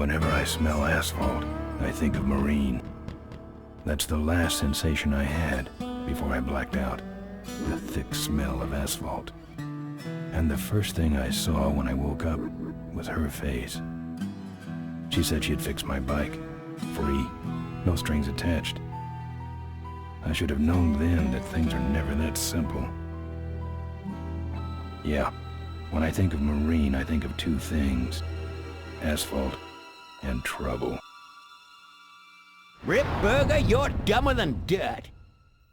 Whenever I smell asphalt, I think of Marine. That's the last sensation I had before I blacked out. The thick smell of asphalt. And the first thing I saw when I woke up was her face. She said she'd fix my bike. Free. No strings attached. I should have known then that things are never that simple. Yeah, when I think of Marine, I think of two things. Asphalt and trouble. Rip Burger, you're dumber than dirt.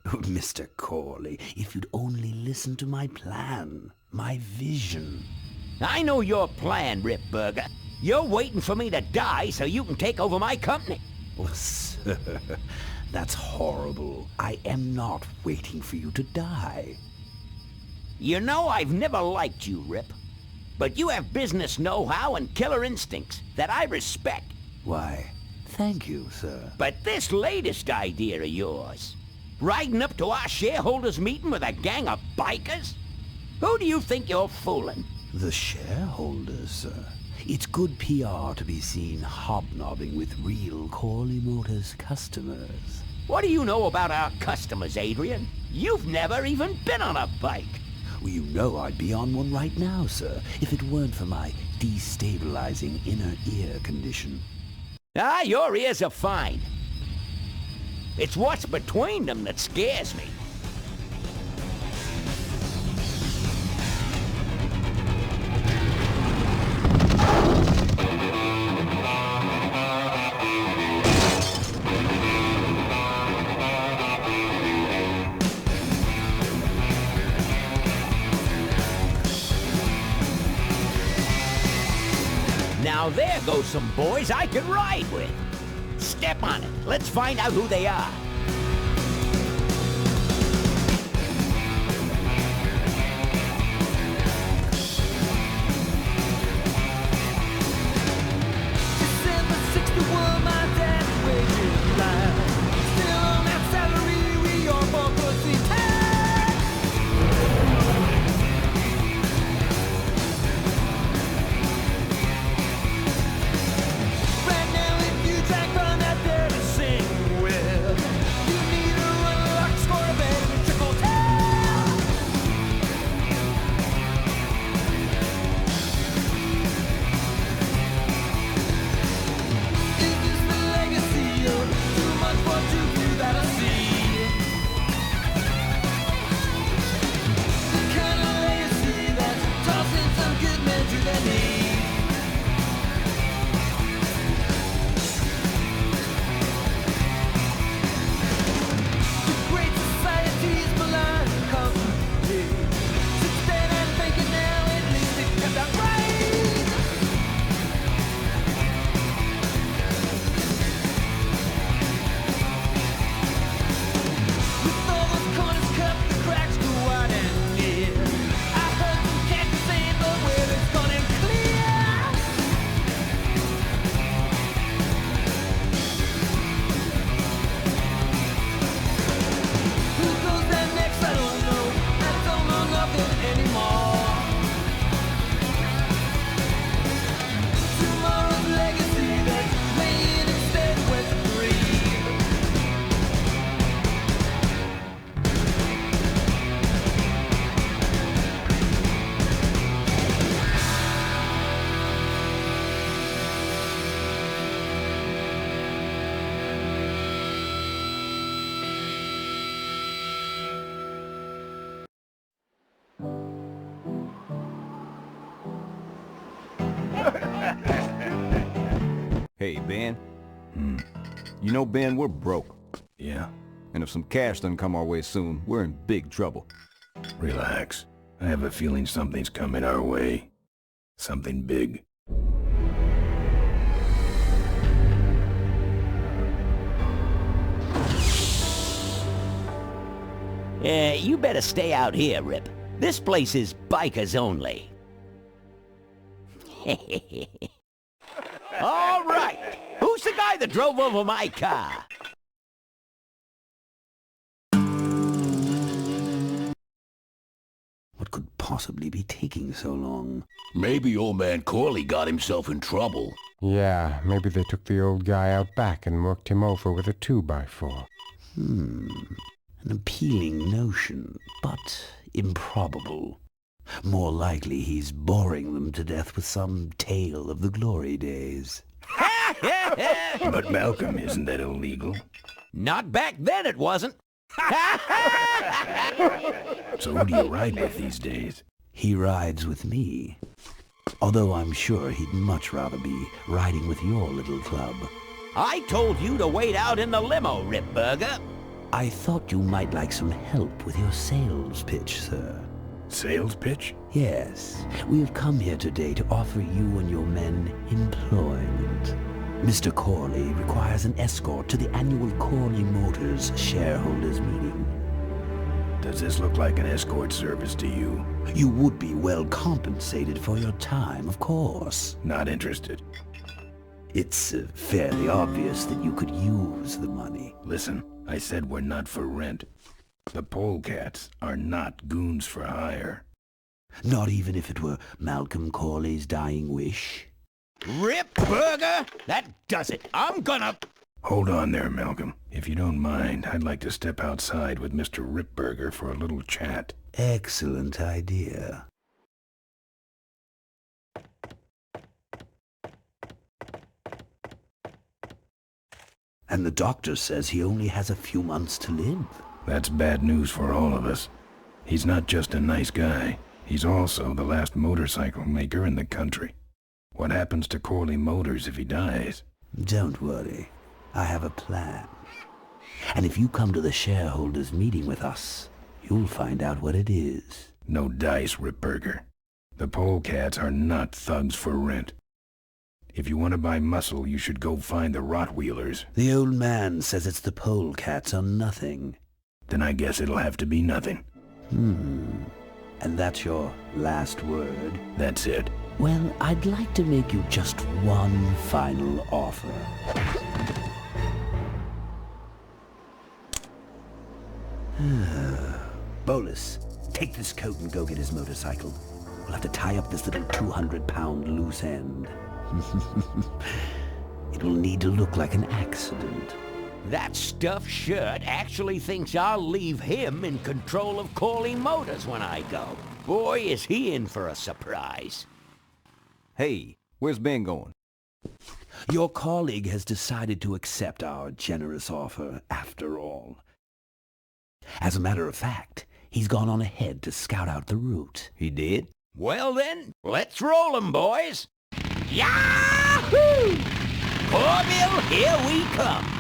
Oh, Mr. Corley, if you'd only listen to my plan, my vision. I know your plan, Rip Burger. You're waiting for me to die so you can take over my company. Oh, sir, that's horrible. I am not waiting for you to die. You know I've never liked you, Rip. But you have business know-how and killer instincts that I respect. Why, thank you, sir. But this latest idea of yours, riding up to our shareholders' meeting with a gang of bikers? Who do you think you're fooling? The shareholders, sir. It's good PR to be seen hobnobbing with real Corley Motors customers. What do you know about our customers, Adrian? You've never even been on a bike. Well, you know I'd be on one right now, sir, if it weren't for my destabilizing inner ear condition. Ah, your ears are fine. It's what's between them that scares me. Now there go some boys I could ride with. Step on it. Let's find out who they are. December 61, my dad wages live. Still on that salary, we are for pussy time. Right now, if you drag on that there to sing with, you need a run lock, score a bet, and a triple tail. Is this the legacy of too much for too few that'll see? The kind of legacy that's tossing some good men to their knees. The great society's blind company. Since then I'm thinking now at least it kept out right. With all those corners cut, the cracks go wide and near. I heard some cats saying the weather's gone and clear. Who goes there next? I don't know. I don't know nothing anymore. Tomorrow's legacy that's laying instead with free. Hey, Ben. You know, Ben, we're broke. Yeah? And if some cash doesn't come our way soon, we're in big trouble. Relax. I have a feeling something's coming our way. Something big. You better stay out here, Rip. This place is bikers only. All right. Who's the guy that drove over my car? What could possibly be taking so long? Maybe old man Corley got himself in trouble. Yeah, maybe they took the old guy out back and worked him over with a 2x4. An appealing notion, but improbable. More likely he's boring them to death with some tale of the glory days. But Malcolm, isn't that illegal? Not back then it wasn't. So who do you ride with these days? He rides with me. Although I'm sure he'd much rather be riding with your little club. I told you to wait out in the limo, Ripburger. I thought you might like some help with your sales pitch, sir. Sales pitch? Yes, we have come here today to offer you and your men employment. Mr. Corley requires an escort to the annual Corley Motors shareholders meeting. Does this look like an escort service to you? You would be well compensated for your time, of course. Not interested. It's fairly obvious that you could use the money. Listen, I said we're not for rent. The polecats are not goons for hire. Not even if it were Malcolm Corley's dying wish? Ripburger, that does it. I'm gonna... Hold on there, Malcolm. If you don't mind, I'd like to step outside with Mr. Ripburger for a little chat. Excellent idea. And the doctor says he only has a few months to live. That's bad news for all of us. He's not just a nice guy. He's also the last motorcycle maker in the country. What happens to Corley Motors if he dies? Don't worry. I have a plan. And if you come to the shareholders meeting with us, you'll find out what it is. No dice, Ripburger. The polecats are not thugs for rent. If you want to buy muscle, you should go find the Rottweilers. The old man says it's the polecats or nothing. Then I guess it'll have to be nothing. And that's your last word? That's it. Well, I'd like to make you just one final offer. Bolus, take this coat and go get his motorcycle. We'll have to tie up this little 200-pound loose end. It will need to look like an accident. That stuffed shirt actually thinks I'll leave him in control of Corley Motors when I go. Boy, is he in for a surprise. Hey, where's Ben going? Your colleague has decided to accept our generous offer after all. As a matter of fact, he's gone on ahead to scout out the route. He did? Well then, let's roll 'em, boys. Yahoo! Corville, here we come.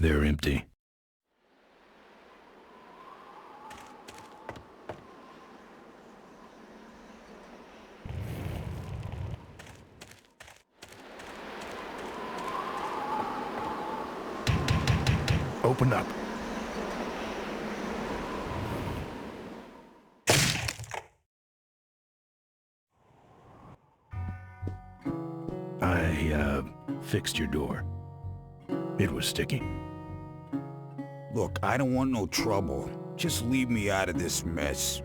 They're empty. Open up. I fixed your door. It was sticky. Look, I don't want no trouble. Just leave me out of this mess.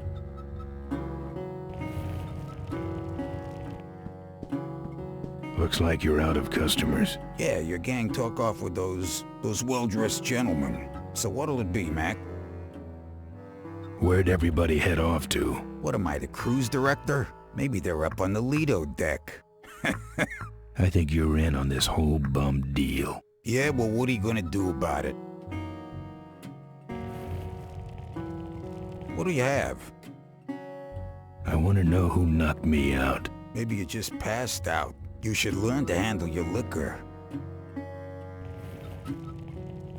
Looks like you're out of customers. Yeah, your gang took off with those well-dressed gentlemen. So what'll it be, Mac? Where'd everybody head off to? What am I, the cruise director? Maybe they're up on the Lido deck. I think you're in on this whole bum deal. Yeah, well, what are you gonna do about it? What do you have? I want to know who knocked me out. Maybe you just passed out. You should learn to handle your liquor.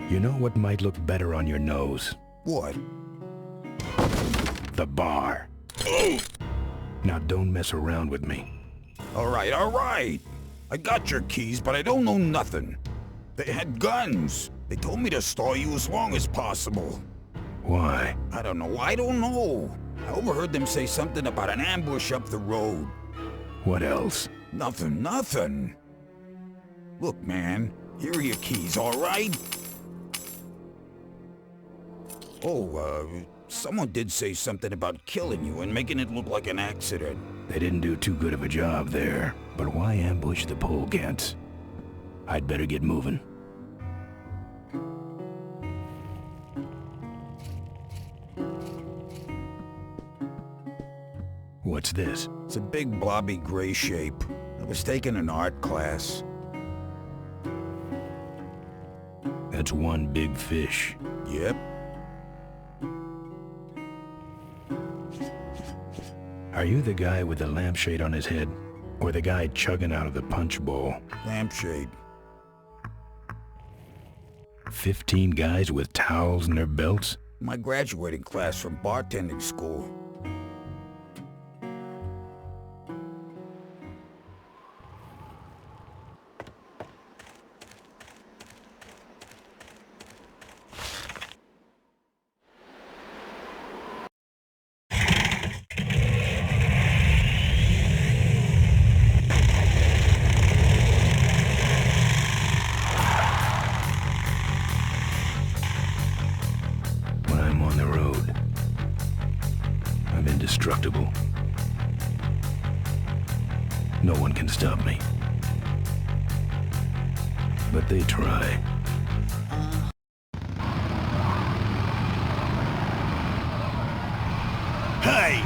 You know what might look better on your nose? What? The bar. Now don't mess around with me. All right. I got your keys, but I don't know nothing. They had guns. They told me to stall you as long as possible. Why? I don't know. I overheard them say something about an ambush up the road. What else? Nothing. Look, man, here are your keys, all right? Oh, someone did say something about killing you and making it look like an accident. They didn't do too good of a job there. But why ambush the polecats? I'd better get moving. What's this? It's a big blobby gray shape. I was taking an art class. That's one big fish. Yep. Are you the guy with the lampshade on his head? Or the guy chugging out of the punch bowl? Lampshade. 15 guys with towels in their belts? My graduating class from bartending school. When I'm on the road, I'm indestructible. No one can stop me. But they try. Hey,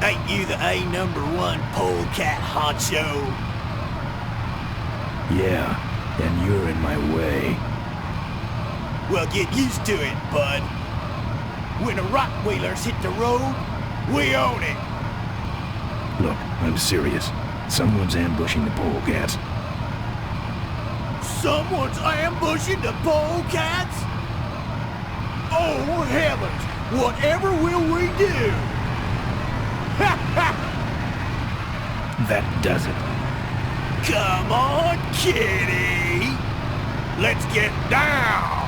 ain't you the A#1 polecat honcho? Yeah, and you're in my way. Well, get used to it, bud. When the Rockwheelers hit the road, we own it. Look, I'm serious. Someone's ambushing the polecats. Someone's ambushing the polecats? Oh, heavens! Whatever will we do? That does it. Come on, kitty! Let's get down!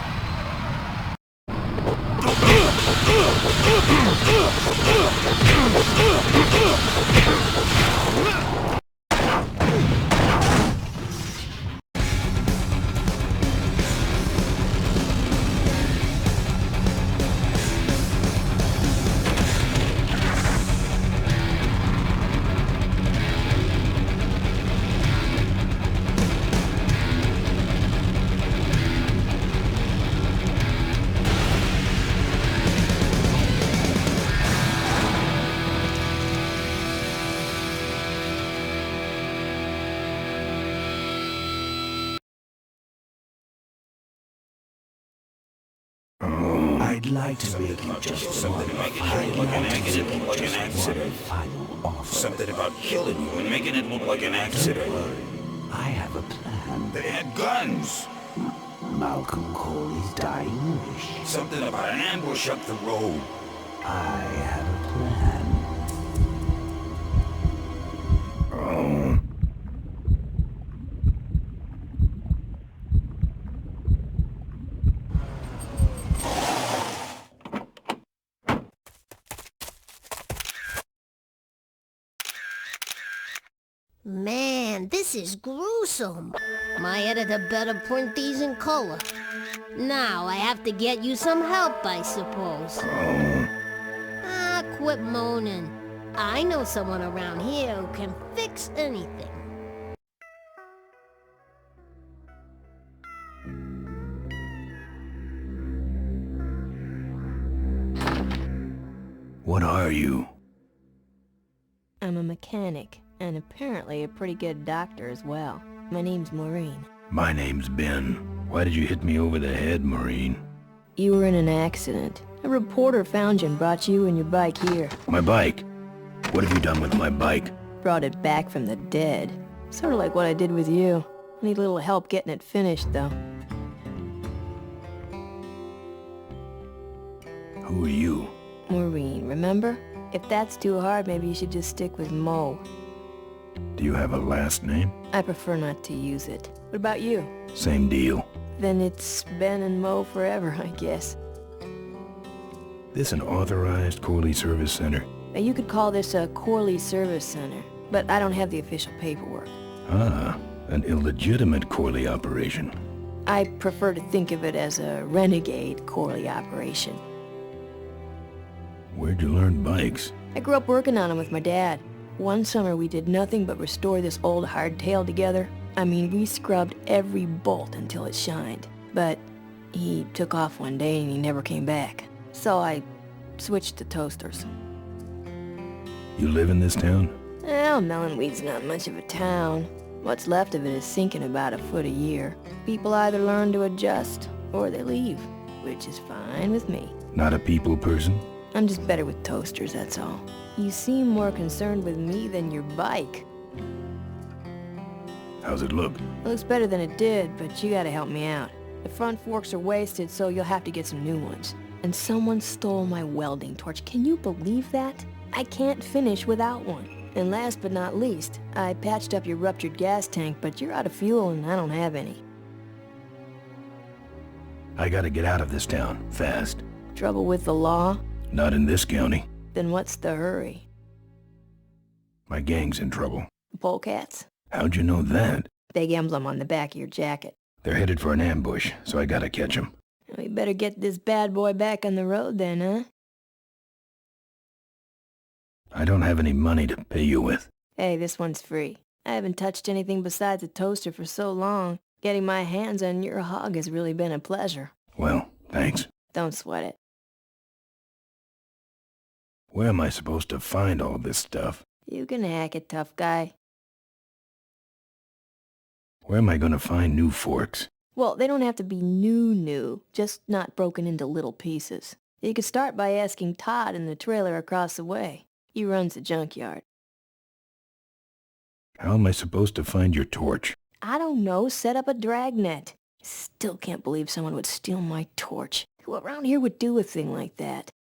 I'd like to make you just one final offer. Something about killing you and making it look like an accident. I have a plan. They had guns. Malcolm Corley's dying wish. Something about an ambush up the road. I have a plan. Oh. Man, this is gruesome. My editor better print these in color. Now I have to get you some help, I suppose. Ah, quit moaning. I know someone around here who can fix anything. What are you? I'm a mechanic, and apparently a pretty good doctor as well. My name's Maureen. My name's Ben. Why did you hit me over the head, Maureen? You were in an accident. A reporter found you and brought you and your bike here. My bike? What have you done with my bike? Brought it back from the dead. Sort of like what I did with you. I need a little help getting it finished, though. Who are you? Maureen, remember? If that's too hard, maybe you should just stick with Mo. Do you have a last name? I prefer not to use it. What about you? Same deal. Then it's Ben and Mo forever, I guess. This an authorized Corley Service Center? You could call this a Corley Service Center, but I don't have the official paperwork. Ah, an illegitimate Corley operation. I prefer to think of it as a renegade Corley operation. Where'd you learn bikes? I grew up working on them with my dad. One summer we did nothing but restore this old hardtail together. I mean, we scrubbed every bolt until it shined. But he took off one day and he never came back. So I switched to toasters. You live in this town? Well, Melonweed's not much of a town. What's left of it is sinking about a foot a year. People either learn to adjust or they leave, which is fine with me. Not a people person? I'm just better with toasters, that's all. You seem more concerned with me than your bike. How's it look? It looks better than it did, but you gotta help me out. The front forks are wasted, so you'll have to get some new ones. And someone stole my welding torch. Can you believe that? I can't finish without one. And last but not least, I patched up your ruptured gas tank, but you're out of fuel and I don't have any. I gotta get out of this town, fast. Trouble with the law? Not in this county. Then what's the hurry? My gang's in trouble. Polecats? How'd you know that? Big emblem on the back of your jacket. They're headed for an ambush, so I gotta catch 'em. We better get this bad boy back on the road then, huh? I don't have any money to pay you with. Hey, this one's free. I haven't touched anything besides a toaster for so long. Getting my hands on your hog has really been a pleasure. Well, thanks. Don't sweat it. Where am I supposed to find all this stuff? You can hack it, tough guy. Where am I gonna find new forks? Well, they don't have to be new, just not broken into little pieces. You could start by asking Todd in the trailer across the way. He runs the junkyard. How am I supposed to find your torch? I don't know, set up a dragnet. Still can't believe someone would steal my torch. Who around here would do a thing like that?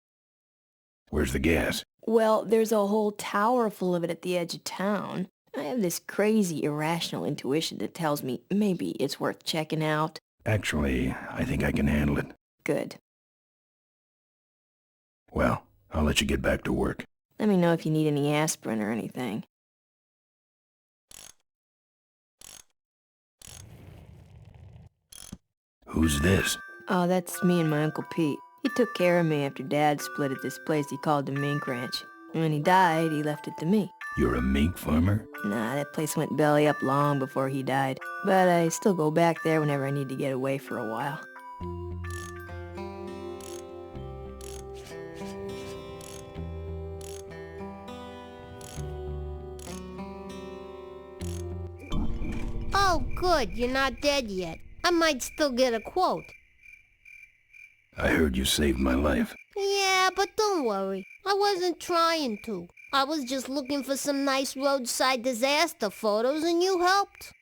Where's the gas? Well, there's a whole tower full of it at the edge of town. I have this crazy, irrational intuition that tells me maybe it's worth checking out. Actually, I think I can handle it. Good. Well, I'll let you get back to work. Let me know if you need any aspirin or anything. Who's this? Oh, that's me and my Uncle Pete. He took care of me after Dad split at this place he called the Mink Ranch. And when he died, he left it to me. You're a mink farmer? Nah, that place went belly up long before he died. But I still go back there whenever I need to get away for a while. Oh, good, you're not dead yet. I might still get a quote. I heard you saved my life. Yeah, but don't worry. I wasn't trying to. I was just looking for some nice roadside disaster photos and you helped.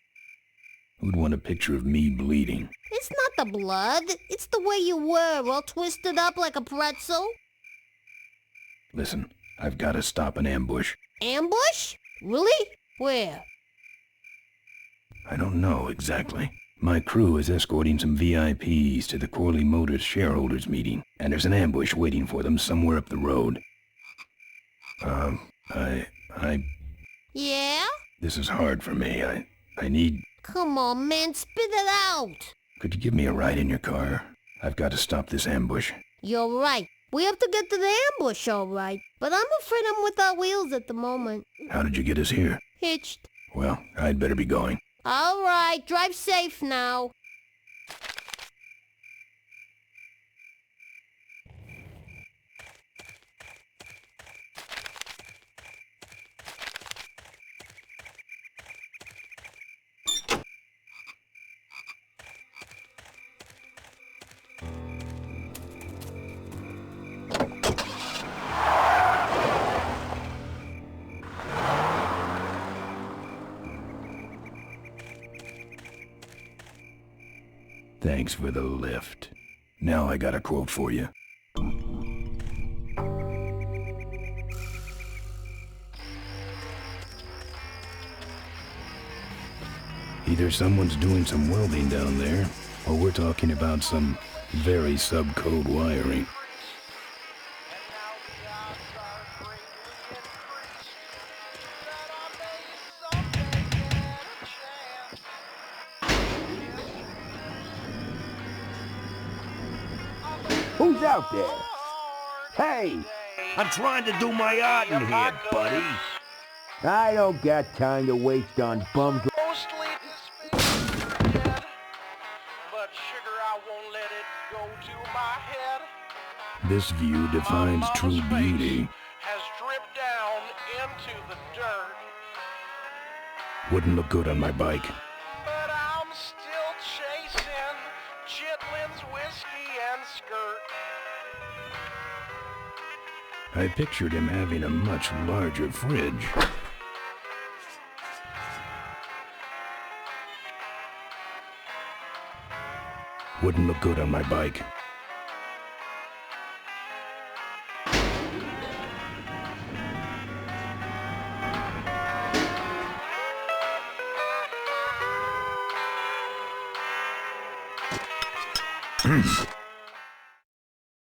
Who'd want a picture of me bleeding? It's not the blood. It's the way you were, all twisted up like a pretzel. Listen, I've got to stop an ambush. Ambush? Really? Where? I don't know exactly. My crew is escorting some VIPs to the Corley Motors shareholders meeting, and there's an ambush waiting for them somewhere up the road. Yeah? This is hard for me. I need... Come on, man, spit it out. Could you give me a ride in your car? I've got to stop this ambush. You're right. We have to get to the ambush, all right. But I'm afraid I'm without wheels at the moment. How did you get us here? Hitched. Well, I'd better be going. All right, drive safe now. Thanks for the lift. Now I got a quote for you. Either someone's doing some welding down there, or we're talking about some very sub-code wiring. Who's out there? Hey, I'm trying to do my art in here, buddy. I don't got time to waste on bums. Mostly dead, but sugar, I won't let it go to my head. This view defines true beauty. Has dripped down into the dirt, Wouldn't look good on my bike. but I'm still chasing Chitlin's whiskey and skirt. I pictured him having a much larger fridge. Wouldn't look good on my bike.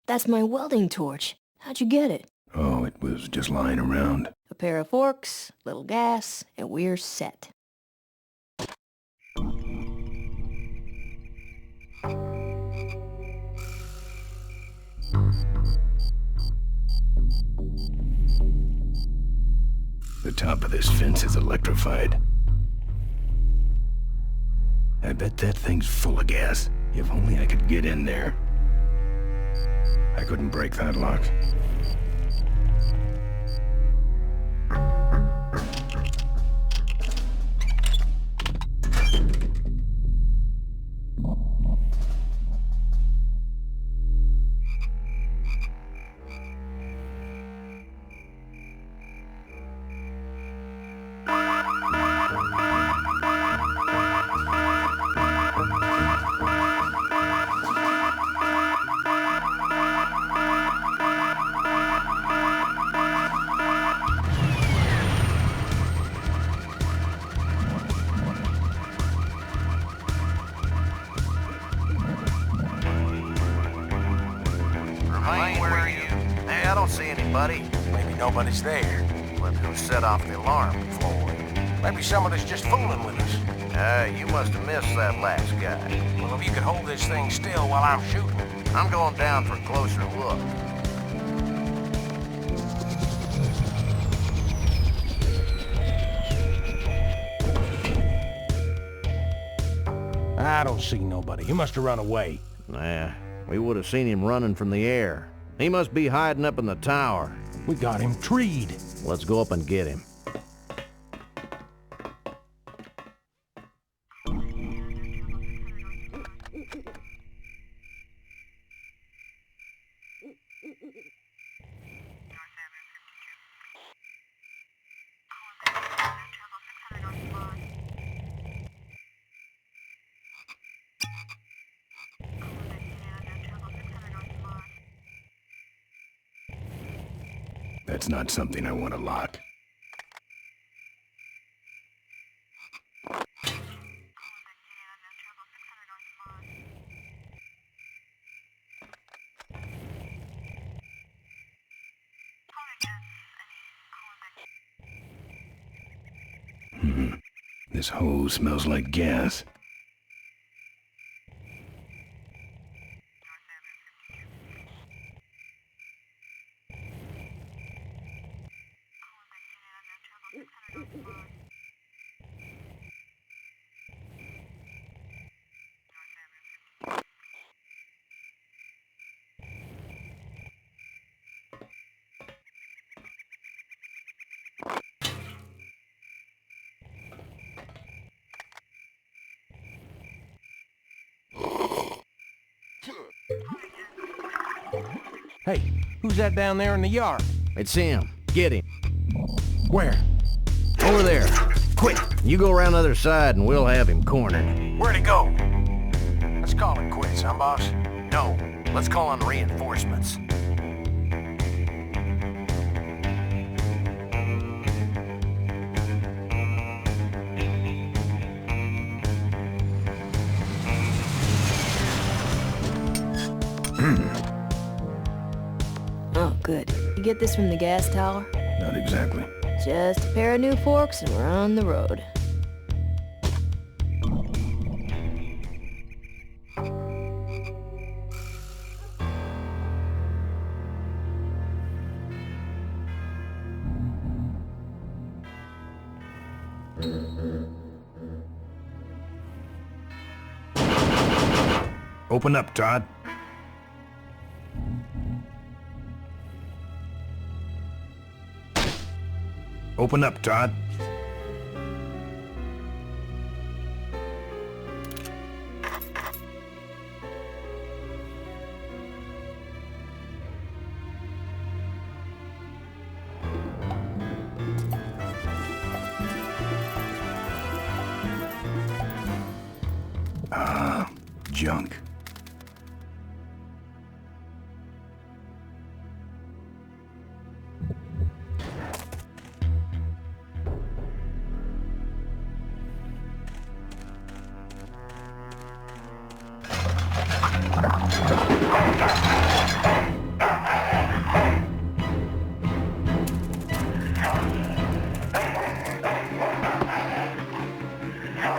That's my welding torch. How'd you get it? Oh, it was just lying around. A pair of forks, little gas, and we're set. The top of this fence is electrified. I bet that thing's full of gas. If only I could get in there. I couldn't break that lock. Remain where are you? Hey, I don't see anybody. Maybe nobody's there. But who set off the alarm, Floyd? Maybe somebody's just fooling with us. You must have missed that last guy. Well, if you could hold this thing still while I'm shooting. I'm going down for a closer look. I don't see nobody. He must have run away. Nah, we would have seen him running from the air. He must be hiding up in the tower. We got him treed. Let's go up and get him. That's not something I want to lock. This hose smells like gas. Hey, who's that down there in the yard? It's him. Get him. Where? Over there. Quick, you go around the other side and we'll have him cornered. Where'd he go? Let's call it quits, huh, boss? No, let's call on reinforcements. Oh, good. You get this from the gas tower? Not exactly. Just a pair of new forks and we're on the road. Open up, Todd. Open up, Todd. Junk.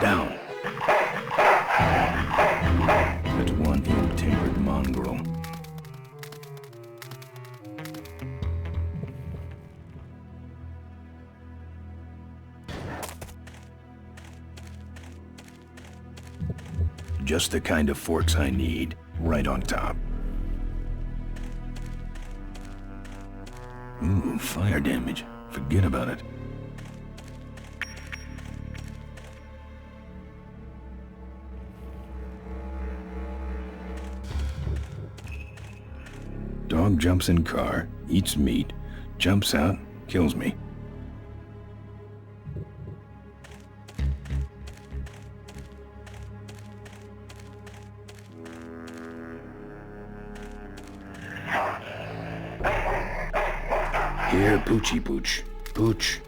Down. That's one ill-tempered mongrel. Just the kind of forks I need, right on top. Ooh, fire damage. Forget about it. Dog jumps in car, eats meat, jumps out, kills me. Here, Poochie Pooch. Pooch.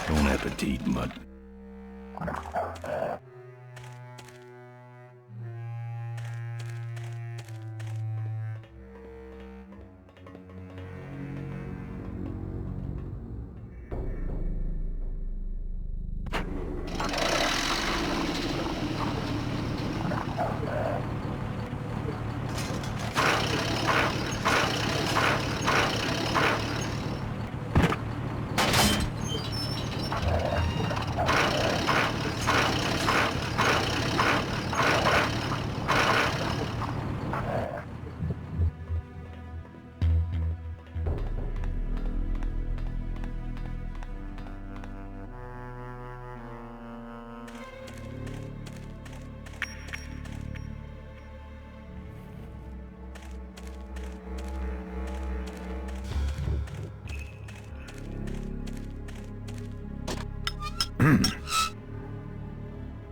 Bon appetit, mutt.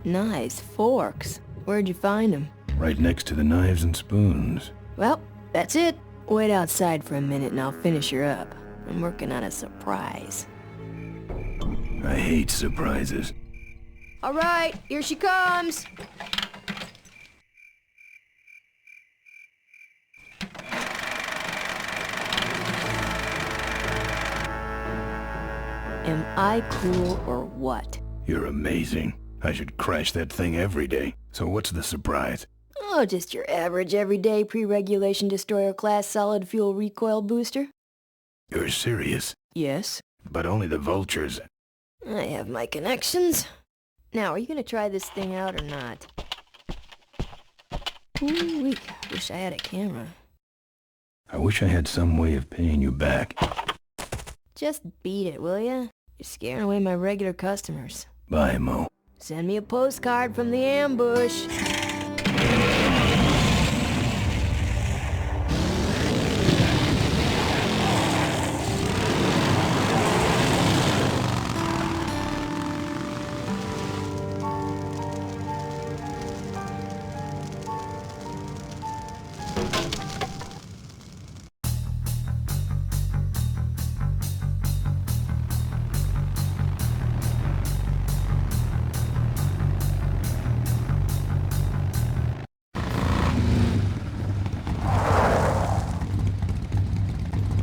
Nice forks. Where'd you find them? Right next to the knives and spoons. Well, that's it. Wait outside for a minute and I'll finish her up. I'm working on a surprise. I hate surprises. All right, here she comes. Am I cool or what? You're amazing. I should crash that thing every day. So what's the surprise? Oh, just your average everyday pre-regulation destroyer class solid fuel recoil booster. You're serious? Yes. But only the vultures. I have my connections. Now, are you gonna try this thing out or not? Ooh, wish I had a camera. I wish I had some way of paying you back. Just beat it, will ya? You're scaring away my regular customers. Bye, Mo. Send me a postcard from the ambush.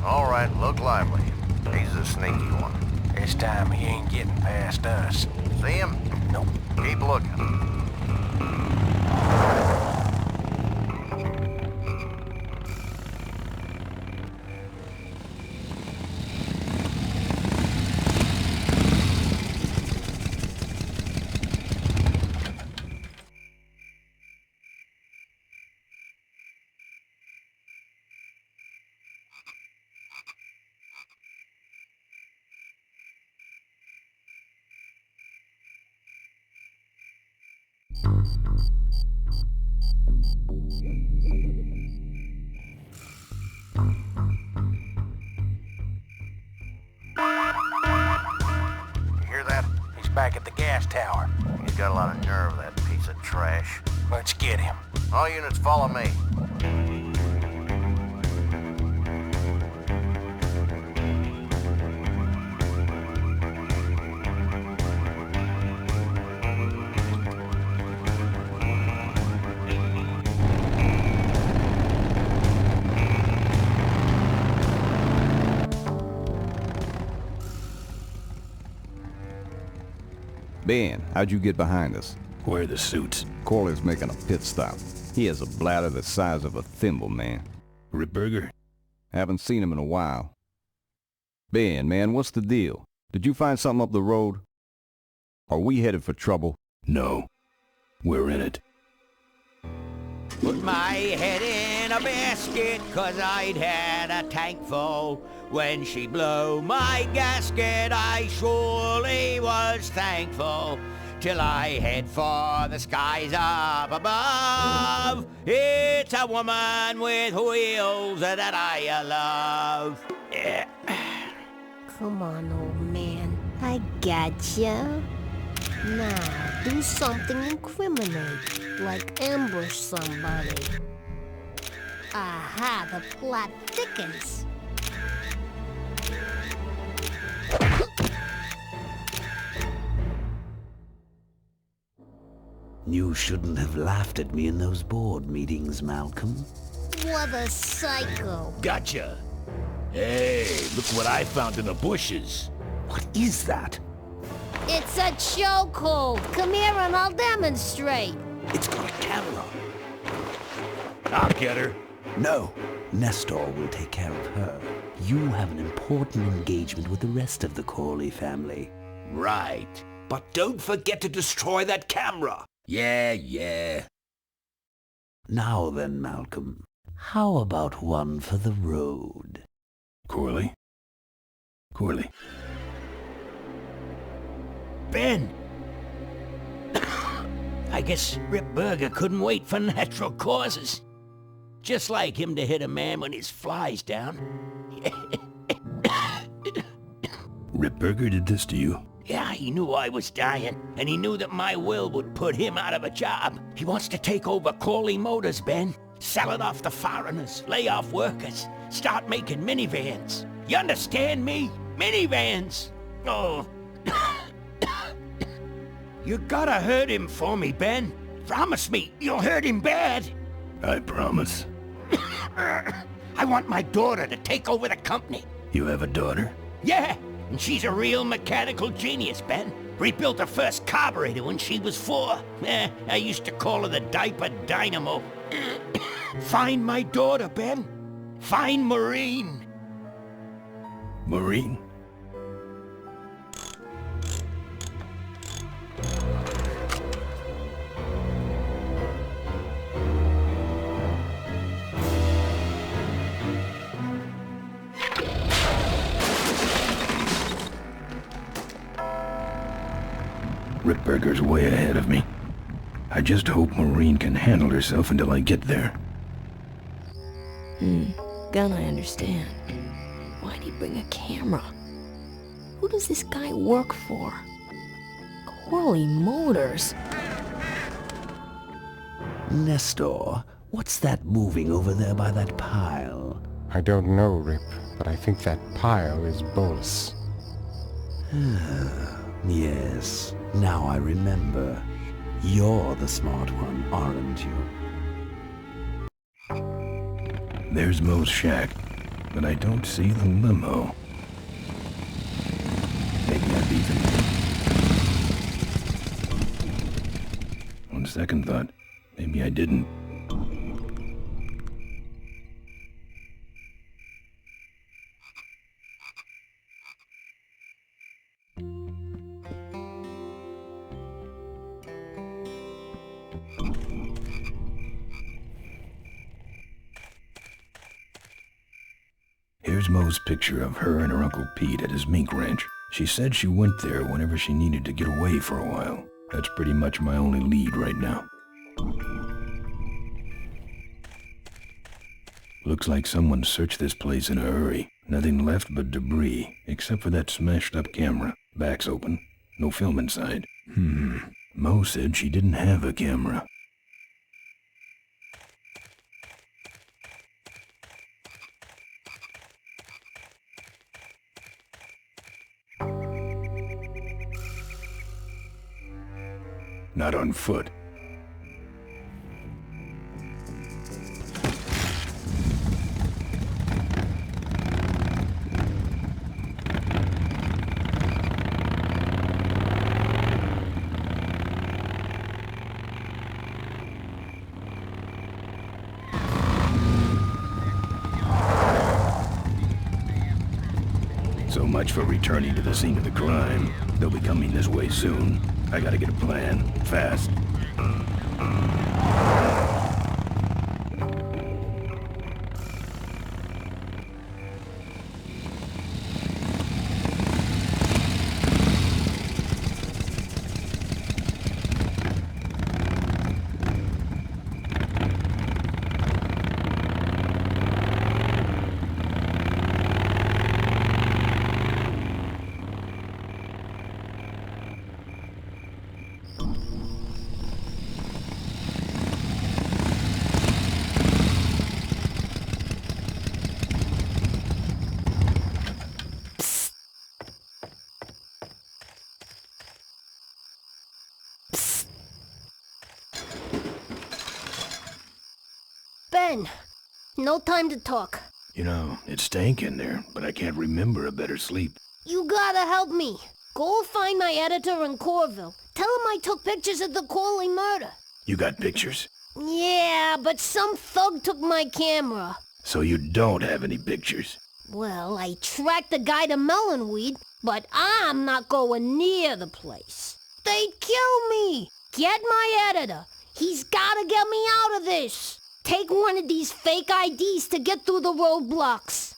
All right, look lively. He's a sneaky one. This time he ain't getting past us. See him? Nope. Keep looking. You hear that? He's back at the gas tower. He's got a lot of nerve, that piece of trash. Let's get him. All units follow me. Ben, how'd you get behind us? Where are the suits? Corley's making a pit stop. He has a bladder the size of a thimble, man. Ripburger? Haven't seen him in a while. Ben, man, what's the deal? Did you find something up the road? Are we headed for trouble? No. We're in it. Put my head in a basket, 'cause I'd had a tank full. When she blew my gasket, I surely was thankful. Till I head for the skies up above. It's a woman with wheels that I love. Yeah. Come on, old man. I gotcha. Now, do something incriminating, like ambush somebody. Aha, the plot thickens. You shouldn't have laughed at me in those board meetings, Malcolm. What a psycho. Gotcha. Hey, look what I found in the bushes. What is that? It's a chokehold. Come here and I'll demonstrate. It's got a camera. I'll get her. No, Nestor will take care of her. You have an important engagement with the rest of the Corley family. Right. But don't forget to destroy that camera. Yeah. Now then, Malcolm, how about one for the road? Corley? Corley. Ben! I guess Rip Burger couldn't wait for natural causes. Just like him to hit a man when his fly's down. Ripburger did this to you? Yeah, he knew I was dying, and he knew that my will would put him out of a job. He wants to take over Corley Motors, Ben. Sell it off to foreigners, lay off workers, start making minivans. You understand me? Minivans! Oh. You gotta hurt him for me, Ben. Promise me you'll hurt him bad. I promise. I want my daughter to take over the company. You have a daughter? Yeah, and she's a real mechanical genius, Ben. Rebuilt her first carburetor when she was 4. I used to call her the diaper dynamo. Find my daughter, Ben. Find Maureen. Maureen? Ripburger's way ahead of me. I just hope Maureen can handle herself until I get there. Gun, I understand. Why'd he bring a camera? Who does this guy work for? Corley Motors. Nestor, what's that moving over there by that pile? I don't know, Rip, but I think that pile is bolus. Yes, now I remember. You're the smart one, aren't you? There's Mo's shack, but I don't see the limo. Maybe I beat them. On second thought, maybe I didn't. Here's Mo's picture of her and her Uncle Pete at his mink ranch. She said she went there whenever she needed to get away for a while. That's pretty much my only lead right now. Looks like someone searched this place in a hurry. Nothing left but debris, except for that smashed-up camera. Back's open. No film inside. Mo said she didn't have a camera. Not on foot. So much for returning to the scene of the crime. They'll be coming this way soon. I gotta get a plan. Fast. Ben, no time to talk. You know, it stank in there, but I can't remember a better sleep. You gotta help me. Go find my editor in Corville. Tell him I took pictures of the Corley murder. You got pictures? Yeah, but some thug took my camera. So you don't have any pictures? Well, I tracked the guy to Melonweed, but I'm not going near the place. They'd kill me. Get my editor. He's gotta get me out of this. Take one of these fake IDs to get through the roadblocks.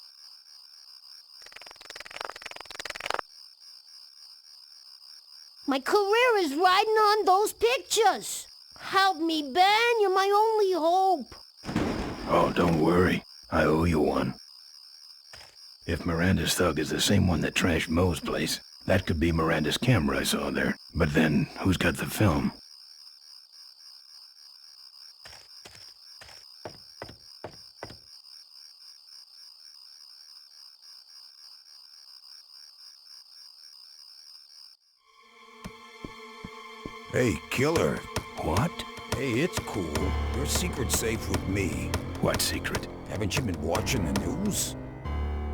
My career is riding on those pictures. Help me, Ben. You're my only hope. Oh, don't worry. I owe you one. If Miranda's thug is the same one that trashed Moe's place, that could be Miranda's camera I saw there. But then, who's got the film? Hey, killer. What? Hey, it's cool. Your secret's safe with me. What secret? Haven't you been watching the news?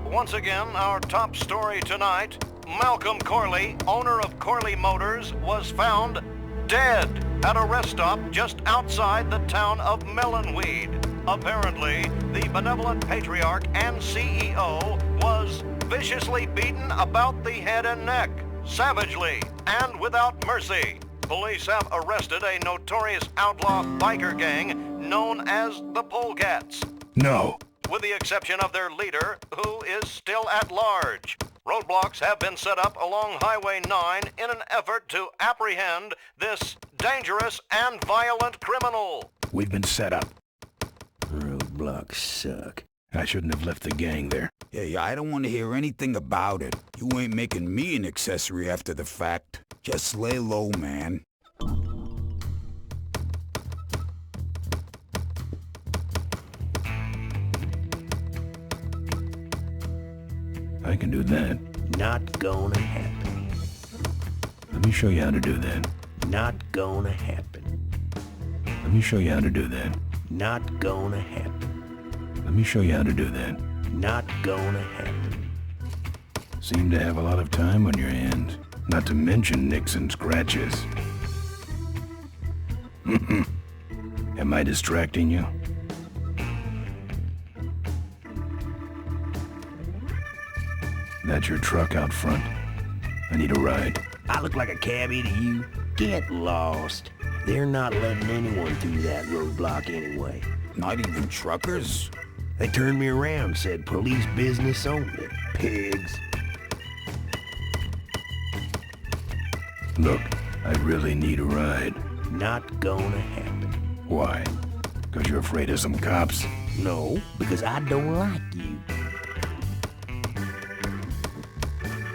Once again, our top story tonight, Malcolm Corley, owner of Corley Motors, was found dead at a rest stop just outside the town of Melonweed. Apparently, the benevolent patriarch and CEO was viciously beaten about the head and neck, savagely and without mercy. Police have arrested a notorious outlaw biker gang known as the Polecats. No. With the exception of their leader, who is still at large. Roadblocks have been set up along Highway 9 in an effort to apprehend this dangerous and violent criminal. We've been set up. Roadblocks suck. I shouldn't have left the gang there. Hey, I don't want to hear anything about it. You ain't making me an accessory after the fact. Just lay low, man. I can do that. Not gonna happen. Let me show you how to do that. Not gonna happen. Let me show you how to do that. Not gonna happen. Let me show you how to do that. Not gonna happen. Seem to have a lot of time on your hands. Not to mention nicks and scratches. Am I distracting you? That's your truck out front. I need a ride. I look like a cabbie to you? Get lost. They're not letting anyone through that roadblock anyway. Not even truckers? They turned me around, said police business only. Pigs. Look, I really need a ride. Not gonna happen. Why? Because you're afraid of some cops? No, because I don't like you.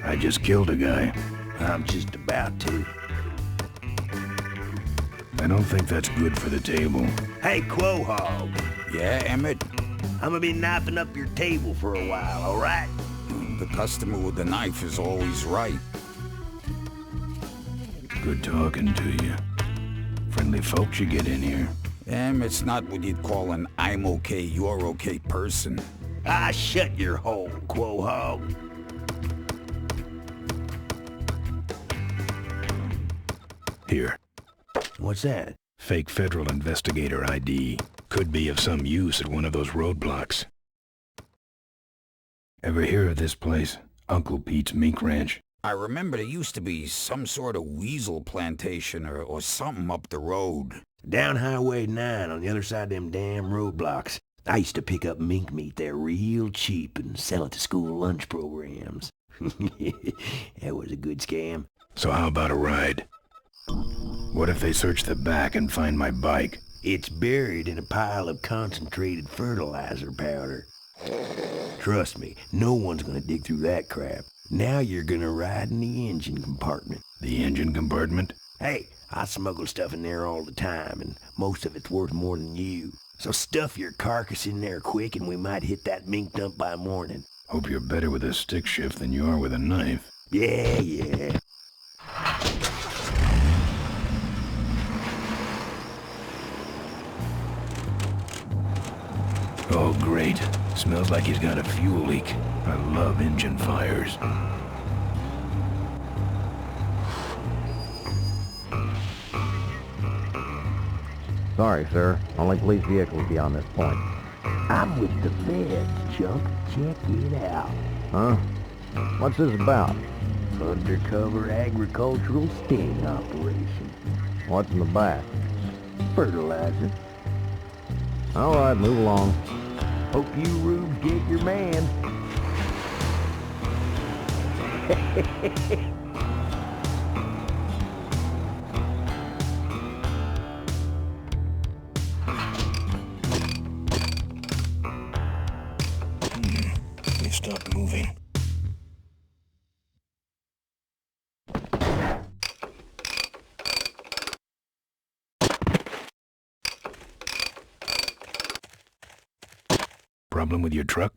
I just killed a guy. I'm just about to. I don't think that's good for the table. Hey, Quahog. Yeah, Emmett? I'm gonna be knifing up your table for a while, all right? The customer with the knife is always right. Good talking to you. Friendly folks you get in here. Emmett's not what you'd call an I'm okay, you're okay person. Ah, shut your hole, Quahog. Here. What's that? Fake federal investigator ID. Could be of some use at one of those roadblocks. Ever hear of this place? Uncle Pete's Mink Ranch? I remember there used to be some sort of weasel plantation or something up the road. Down Highway 9 on the other side of them damn roadblocks. I used to pick up mink meat there real cheap and sell it to school lunch programs. That was a good scam. So how about a ride? What if they search the back and find my bike? It's buried in a pile of concentrated fertilizer powder. Trust me, no one's gonna dig through that crap. Now you're gonna ride in the engine compartment. The engine compartment? Hey, I smuggle stuff in there all the time, and most of it's worth more than you. So stuff your carcass in there quick, and we might hit that mink dump by morning. Hope you're better with a stick shift than you are with a knife. Yeah. Oh, great. Smells like he's got a fuel leak. I love engine fires. Sorry, sir. Only police vehicles beyond this point. I'm with the feds, Chuck. Check it out. Huh? What's this about? Undercover agricultural sting operation. What's in the back? Fertilizer. All right, move along. Hope you rubes get your man. They stopped moving. Problem with your truck?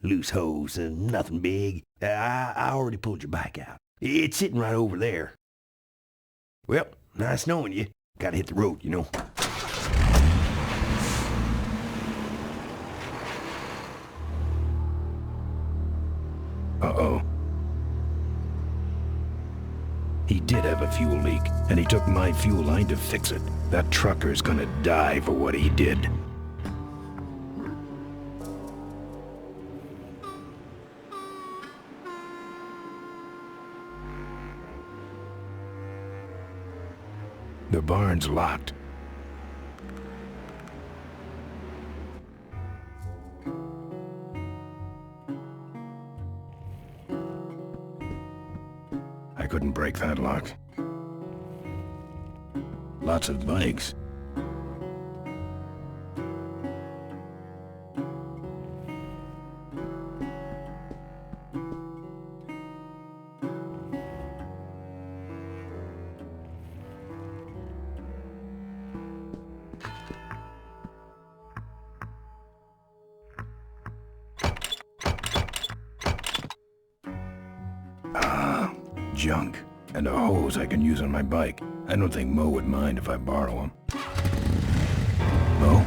Loose hose, nothing big. I already pulled your bike out. It's sitting right over there. Well, nice knowing you. Gotta hit the road, you know. Uh-oh. He did have a fuel leak, and he took my fuel line to fix it. That trucker's gonna die for what he did. The barn's locked. I couldn't break that lock. Lots of bikes. Junk. And a hose I can use on my bike. I don't think Mo would mind if I borrow him. Mo?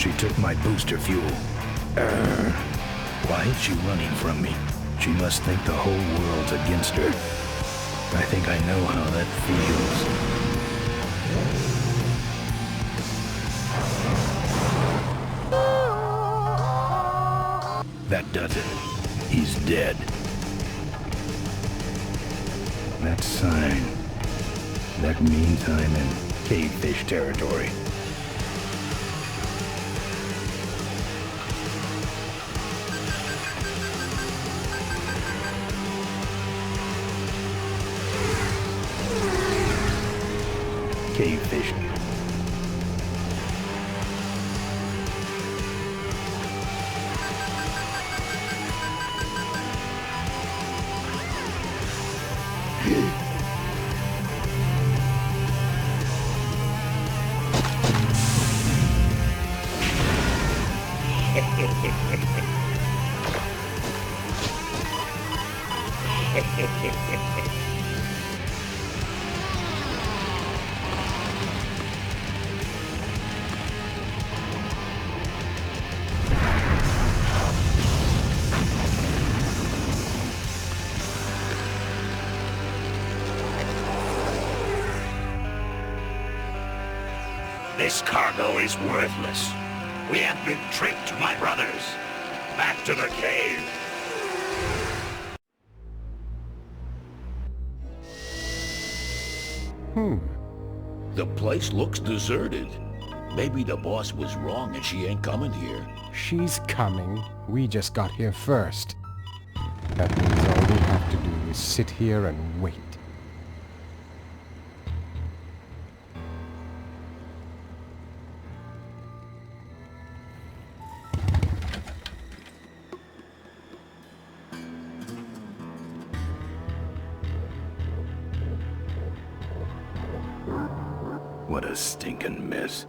She took my booster fuel. Why is she running from me? She must think the whole world's against her. I think I know how that feels. That does it. He's dead. That sign. That means I'm in cavefish territory. Cavefish. This cargo is worthless. We have been tricked, my brothers. Back to the cave. The place looks deserted. Maybe the boss was wrong and she ain't coming here. She's coming. We just got here first. That means all we have to do is sit here and wait. What a stinking mess.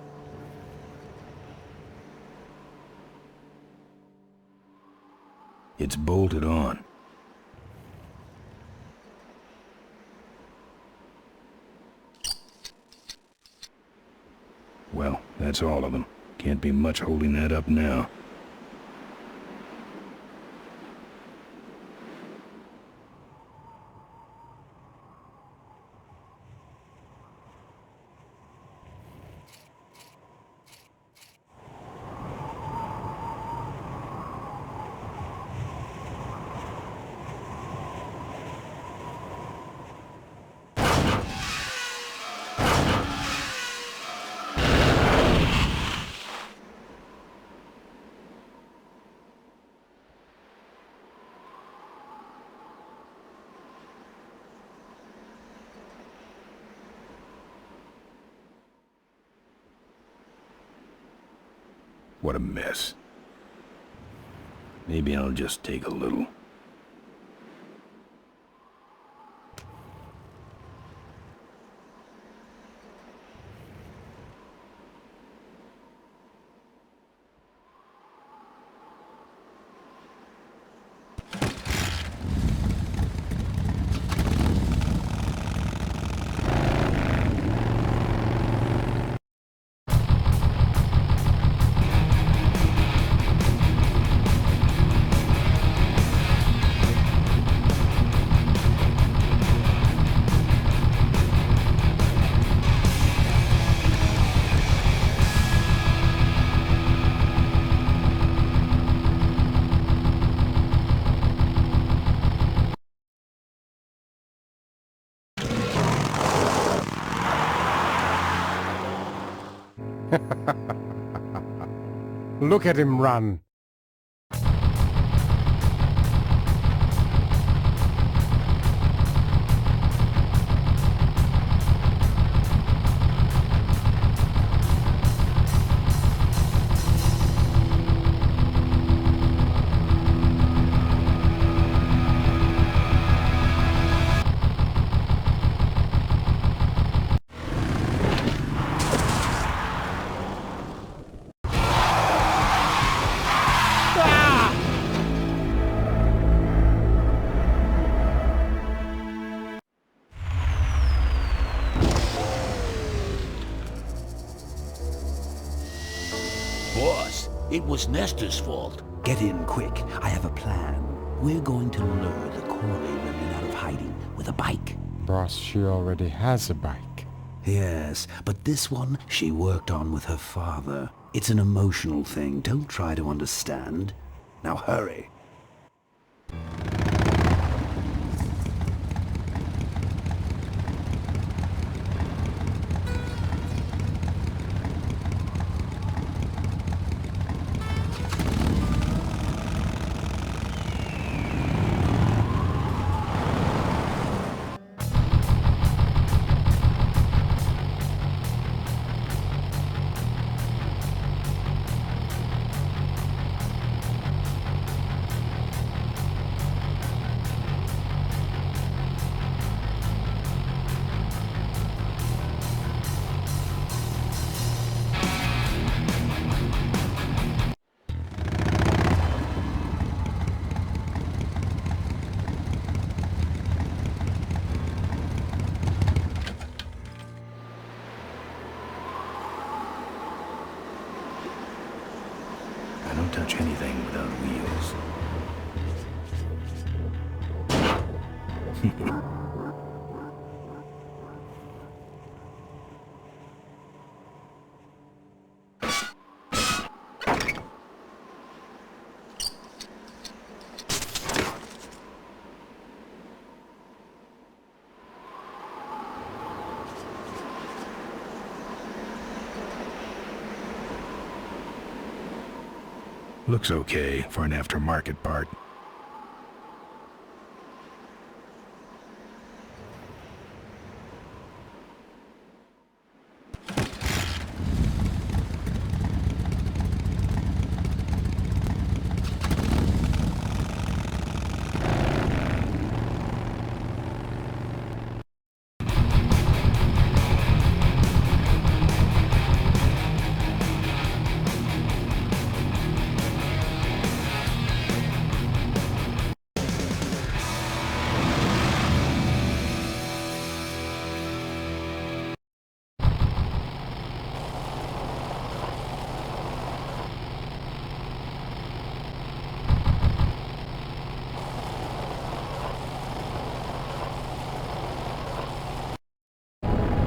It's bolted on. Well, that's all of them. Can't be much holding that up now. What a mess. Maybe I'll just take a little. Look at him run. It was Nestor's fault. Get in quick. I have a plan. We're going to lure the Corley women out of hiding with a bike. Boss, she already has a bike. Yes, but this one she worked on with her father. It's an emotional thing. Don't try to understand. Now hurry. I don't touch anything without wheels. Looks okay for an aftermarket part.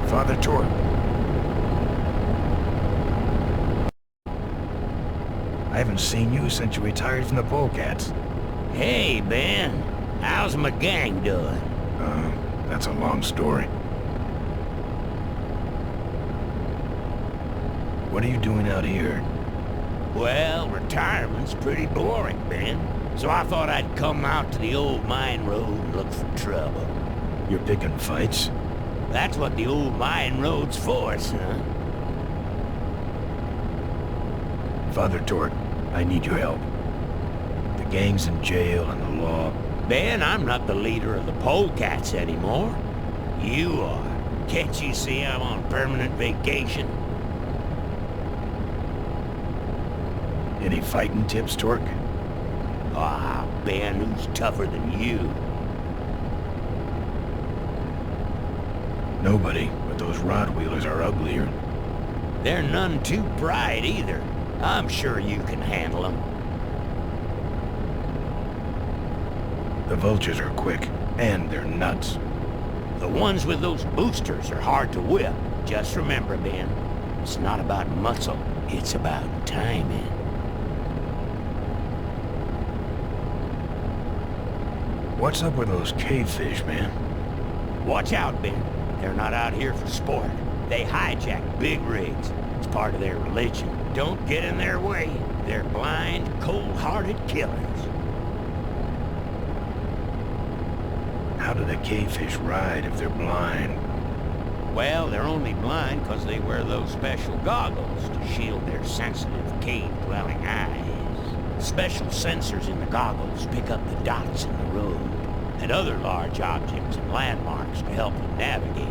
Father Tor. I haven't seen you since you retired from the Polecats. Hey, Ben. How's my gang doing? That's a long story. What are you doing out here? Well, retirement's pretty boring, Ben. So I thought I'd come out to the old mine road and look for trouble. You're picking fights? That's what the old mine road's for, son. Father Tort, I need your help. The gang's in jail and the law... Ben, I'm not the leader of the Polecats anymore. You are. Can't you see I'm on permanent vacation? Any fighting tips, Torque? Ah, Ben, who's tougher than you? Nobody, but those rod wheelers are uglier. They're none too bright either. I'm sure you can handle them. The vultures are quick, and they're nuts. The ones with those boosters are hard to whip. Just remember, Ben, it's not about muscle, it's about timing. What's up with those cavefish, man? Watch out, Ben. They're not out here for sport. They hijack big rigs. It's part of their religion. Don't get in their way. They're blind, cold-hearted killers. How do the cavefish ride if they're blind? Well, they're only blind because they wear those special goggles to shield their sensitive, cave-dwelling eyes. Special sensors in the goggles pick up the dots in the road and other large objects and landmarks to help them navigate.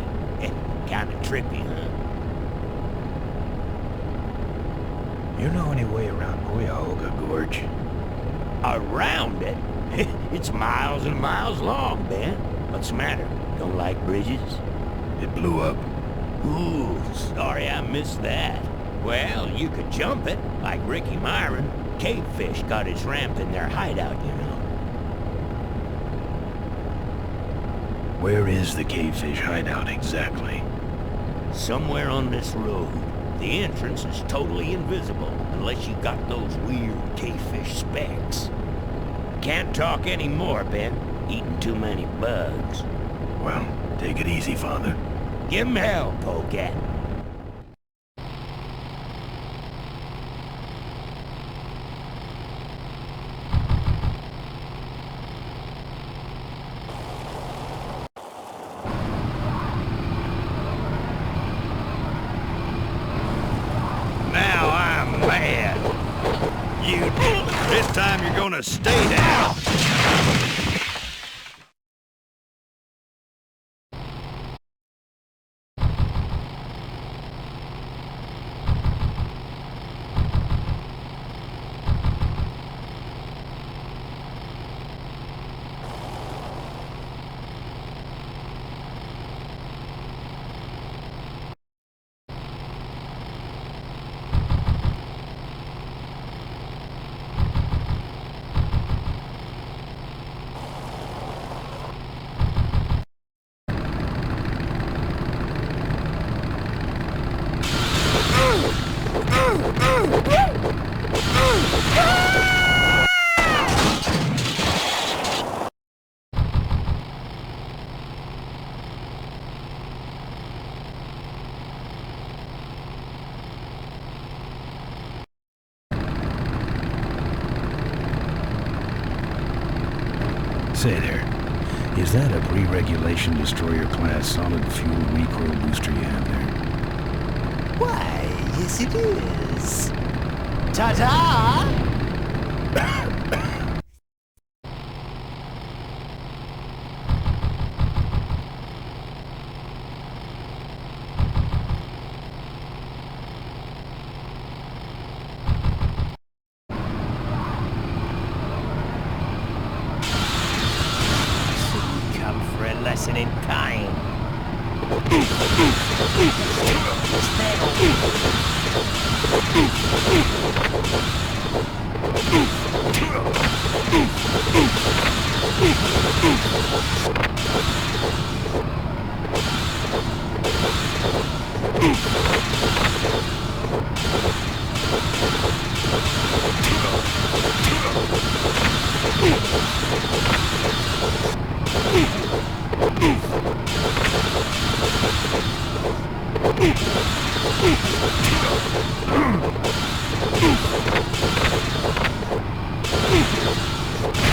Kinda trippy, huh? You know any way around Cuyahoga Gorge? Around it? It's miles and miles long, Ben. What's the matter? Don't like bridges? It blew up. Ooh, sorry I missed that. Well, you could jump it, like Ricky Myron. Cavefish got his ramp in their hideout, you know. Where is the cavefish hideout exactly? Somewhere on this road. The entrance is totally invisible, unless you got those weird cavefish specs. Can't talk anymore, Ben. Eating too many bugs. Well, take it easy, Father. Give him hell, Polecat. Now I'm mad. This time you're gonna stay down. Say there, is that a pre-regulation destroyer-class solid fuel recoil booster you have there? Why, yes it is. Ta-ta! Come for a lesson in kind.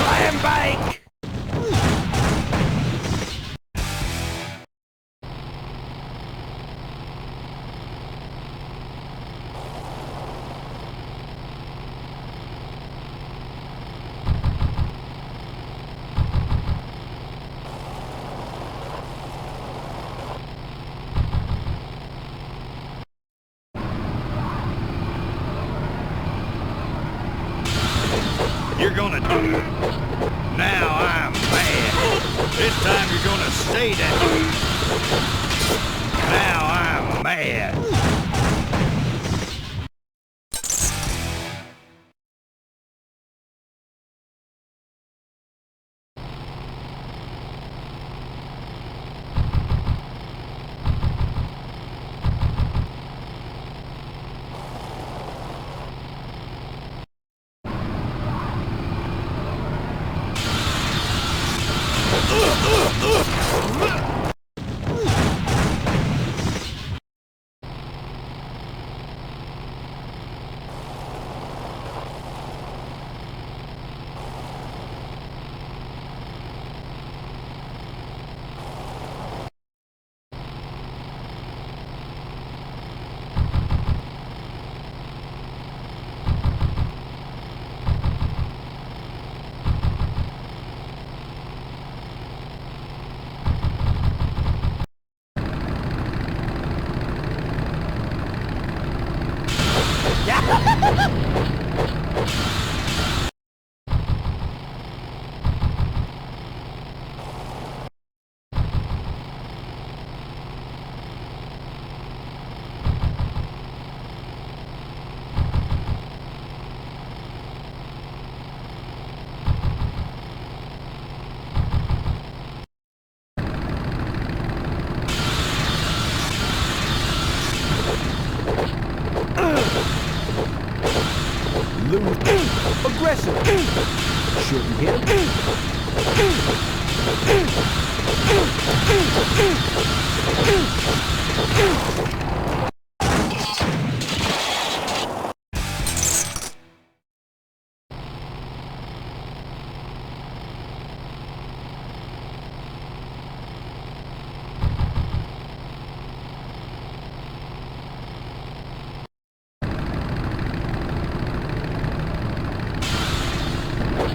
Clam bake! You're gonna do it. Now I'm mad. This time you're gonna stay down. Now I'm mad. Aggressive. Shouldn't hit.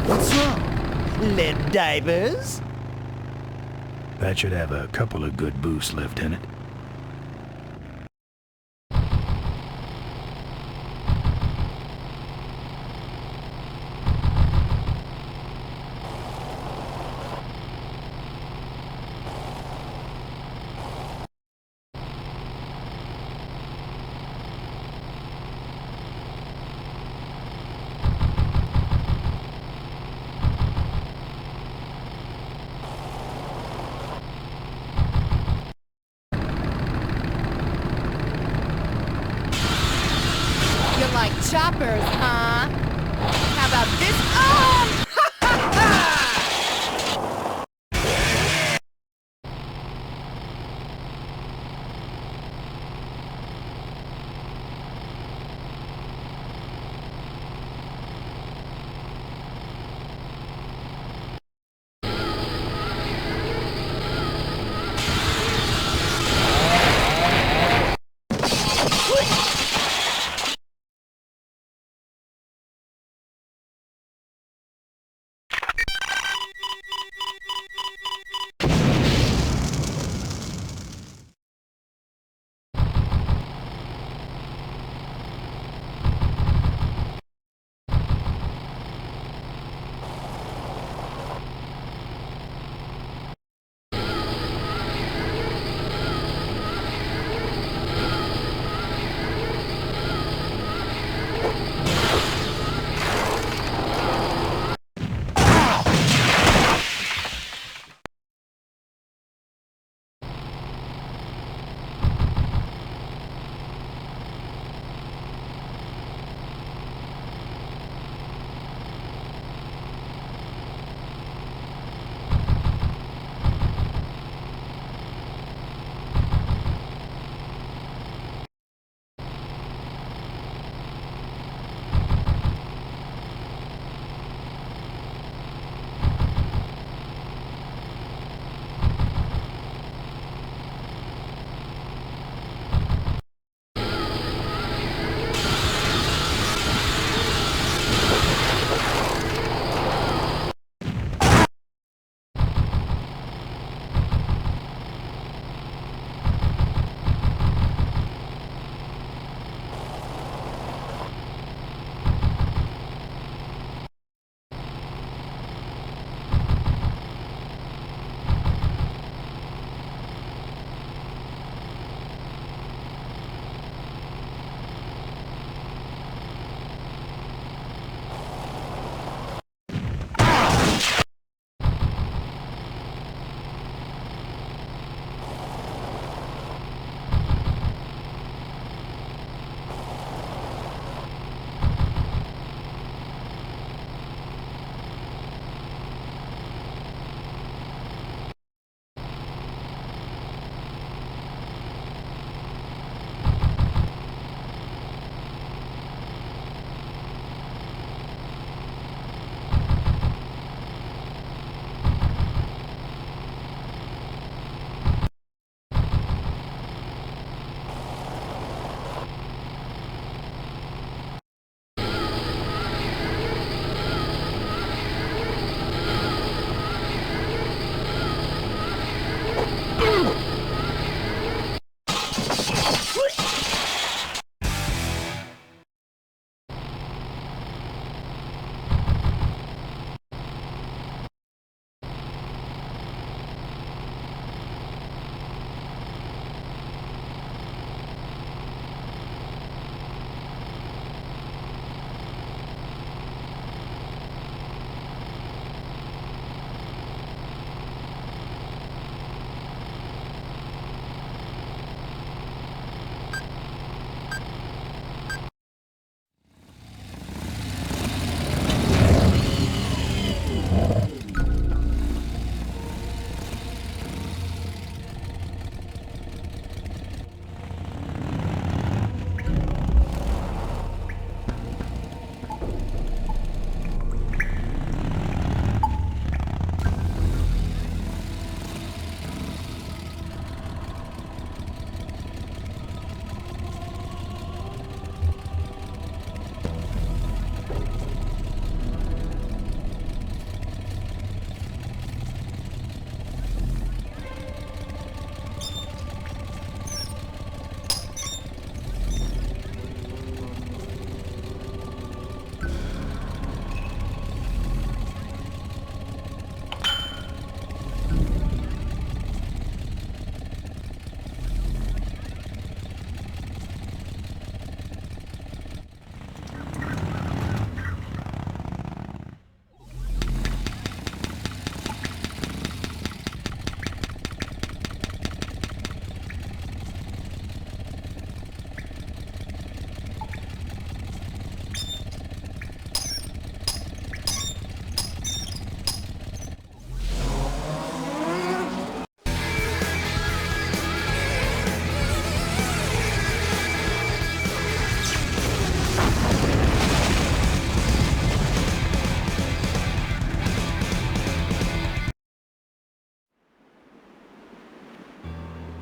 What's wrong? Lead divers? That should have a couple of good boosts left in it. You like choppers, huh? How about this? Oh!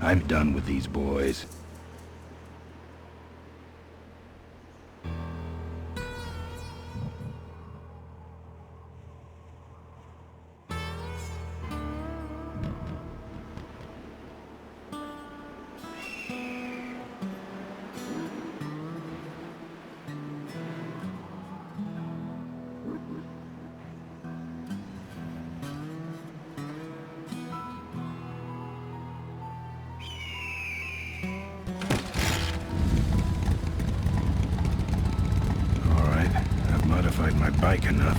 I'm done with these boys. Modified my bike enough.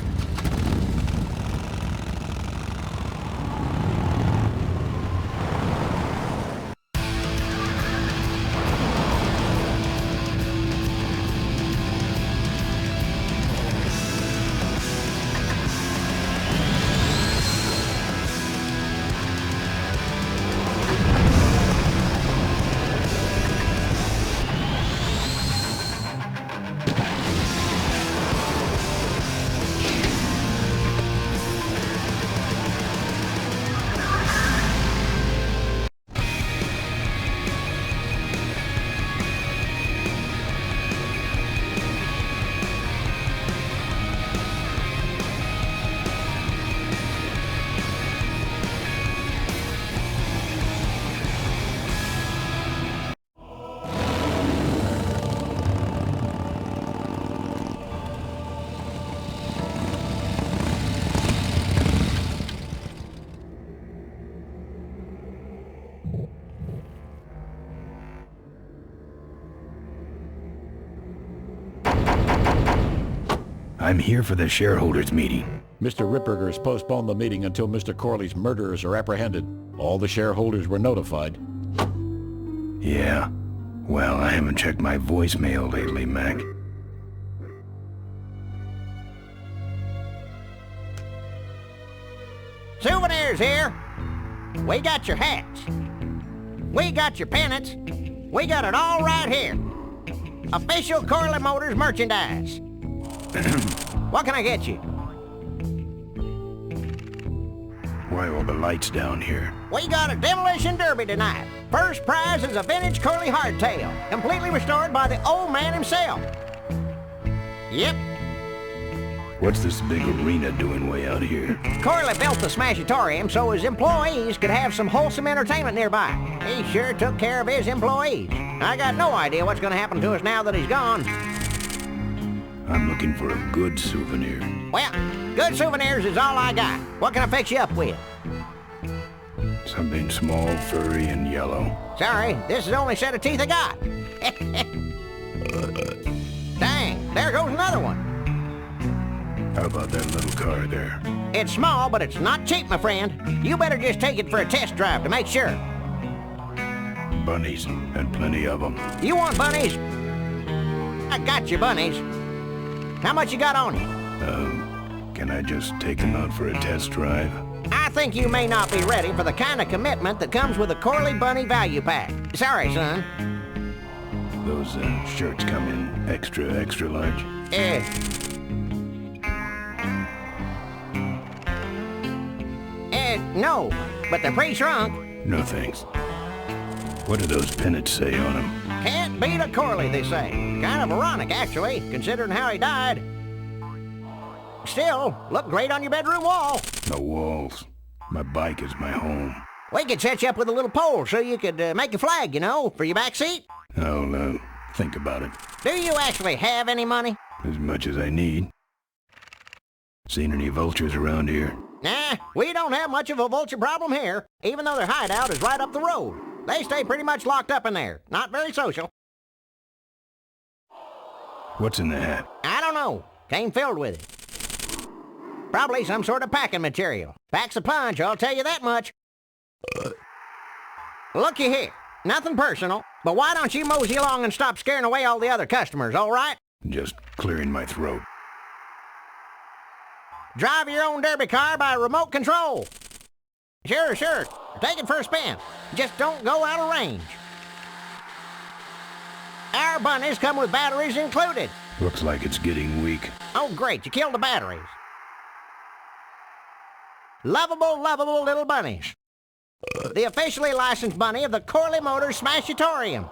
I'm here for the shareholders meeting. Mr. Ripperger has postponed the meeting until Mr. Corley's murderers are apprehended. All the shareholders were notified. Yeah. Well, I haven't checked my voicemail lately, Mac. Souvenirs here. We got your hats. We got your pennants. We got it all right here. Official Corley Motors merchandise. What can I get you? Why all the lights down here? We got a demolition derby tonight. First prize is a vintage curly hardtail, completely restored by the old man himself. Yep. What's this big arena doing way out here? Corley built the Smashatorium so his employees could have some wholesome entertainment nearby. He sure took care of his employees. I got no idea what's going to happen to us now that he's gone. I'm looking for a good souvenir. Well, good souvenirs is all I got. What can I fix you up with? Something small, furry, and yellow. Sorry, this is the only set of teeth I got. Dang, there goes another one. How about that little car there? It's small, but it's not cheap, my friend. You better just take it for a test drive to make sure. Bunnies, and plenty of them. You want bunnies? I got your bunnies. How much you got on you? Can I just take them out for a test drive? I think you may not be ready for the kind of commitment that comes with a Corley Bunny value pack. Sorry, son. Those shirts come in extra large? No, but they're pre-shrunk. No thanks. What do those pennants say on them? Can't beat a Corley, they say. Kind of ironic, actually, considering how he died. Still, look great on your bedroom wall. No walls. My bike is my home. We could set you up with a little pole so you could make a flag, you know, for your back seat. I'll think about it. Do you actually have any money? As much as I need. Seen any vultures around here? Nah, we don't have much of a vulture problem here, even though their hideout is right up the road. They stay pretty much locked up in there. Not very social. What's in the hat? I don't know. Came filled with it. Probably some sort of packing material. Packs a punch, I'll tell you that much. Looky here. Nothing personal, but why don't you mosey along and stop scaring away all the other customers, all right? Just clearing my throat. Drive your own derby car by remote control. Sure. Take it for a spin. Just don't go out of range. Our bunnies come with batteries included. Looks like it's getting weak. Oh, great. You killed the batteries. Lovable little bunnies. the officially licensed bunny of the Corley Motors Smashatorium.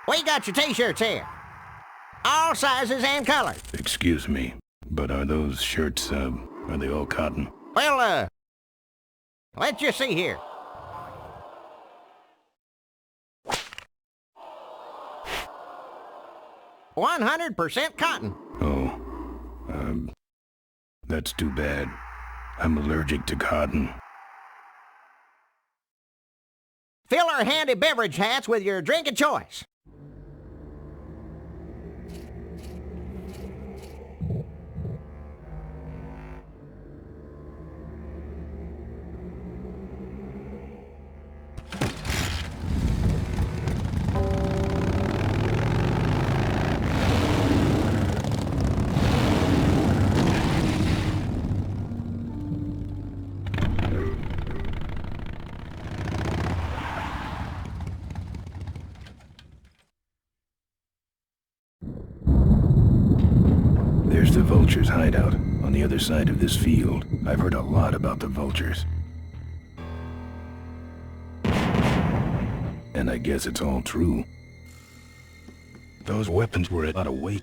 We got your t-shirts here. All sizes and colors. Excuse me, but are those shirts, are they all cotton? Well, let's just see here. "100% cotton." Oh, that's too bad. I'm allergic to cotton. Fill our handy beverage hats with your drink of choice. There's the vultures' hideout on the other side of this field. I've heard a lot about the vultures. And I guess it's all true. Those weapons were a lot of weight.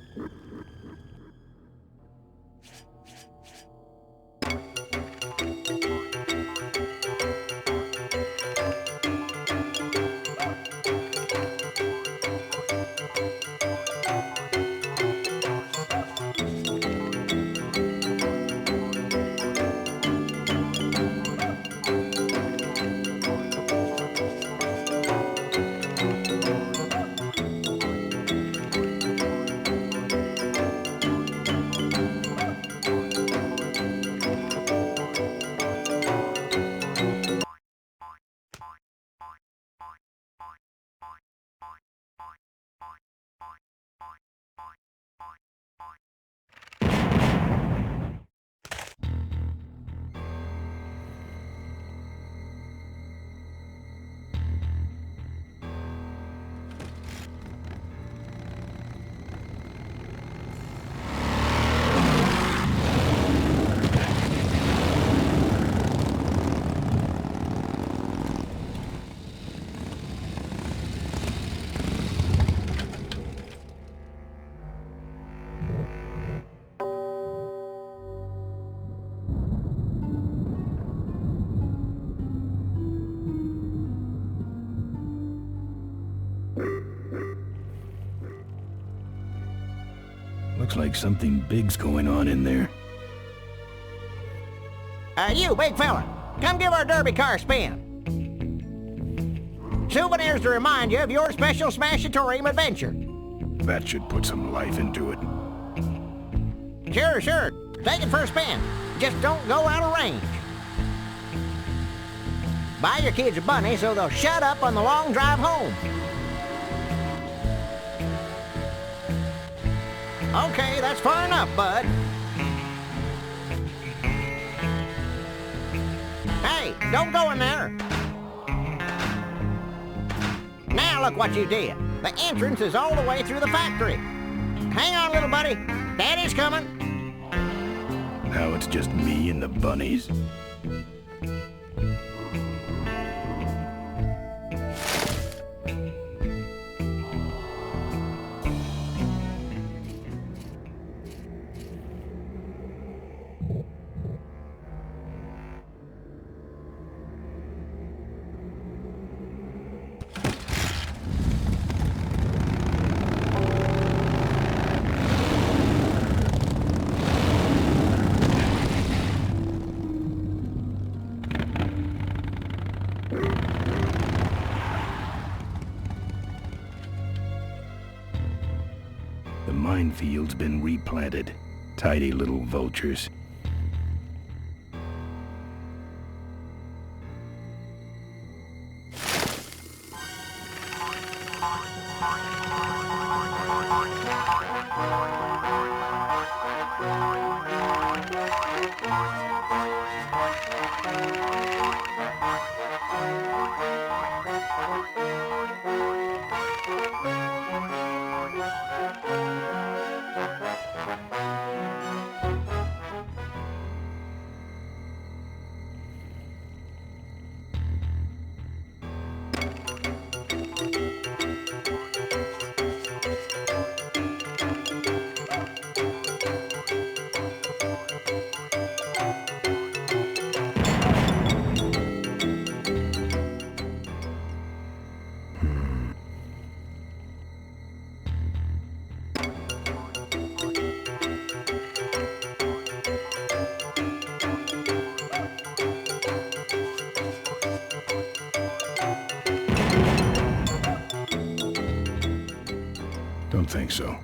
Looks like something big's going on in there. You, big fella, come give our derby car a spin. Souvenirs to remind you of your special Smashatorium adventure. That should put some life into it. Sure, sure. Take it for a spin. Just don't go out of range. Buy your kids a bunny so they'll shut up on the long drive home. Okay, that's far enough, bud. Hey, don't go in there. Now look what you did. The entrance is all the way through the factory. Hang on, little buddy. Daddy's coming. Now it's just me and the bunnies. The minefield's been replanted. Tidy little vultures. don't think so.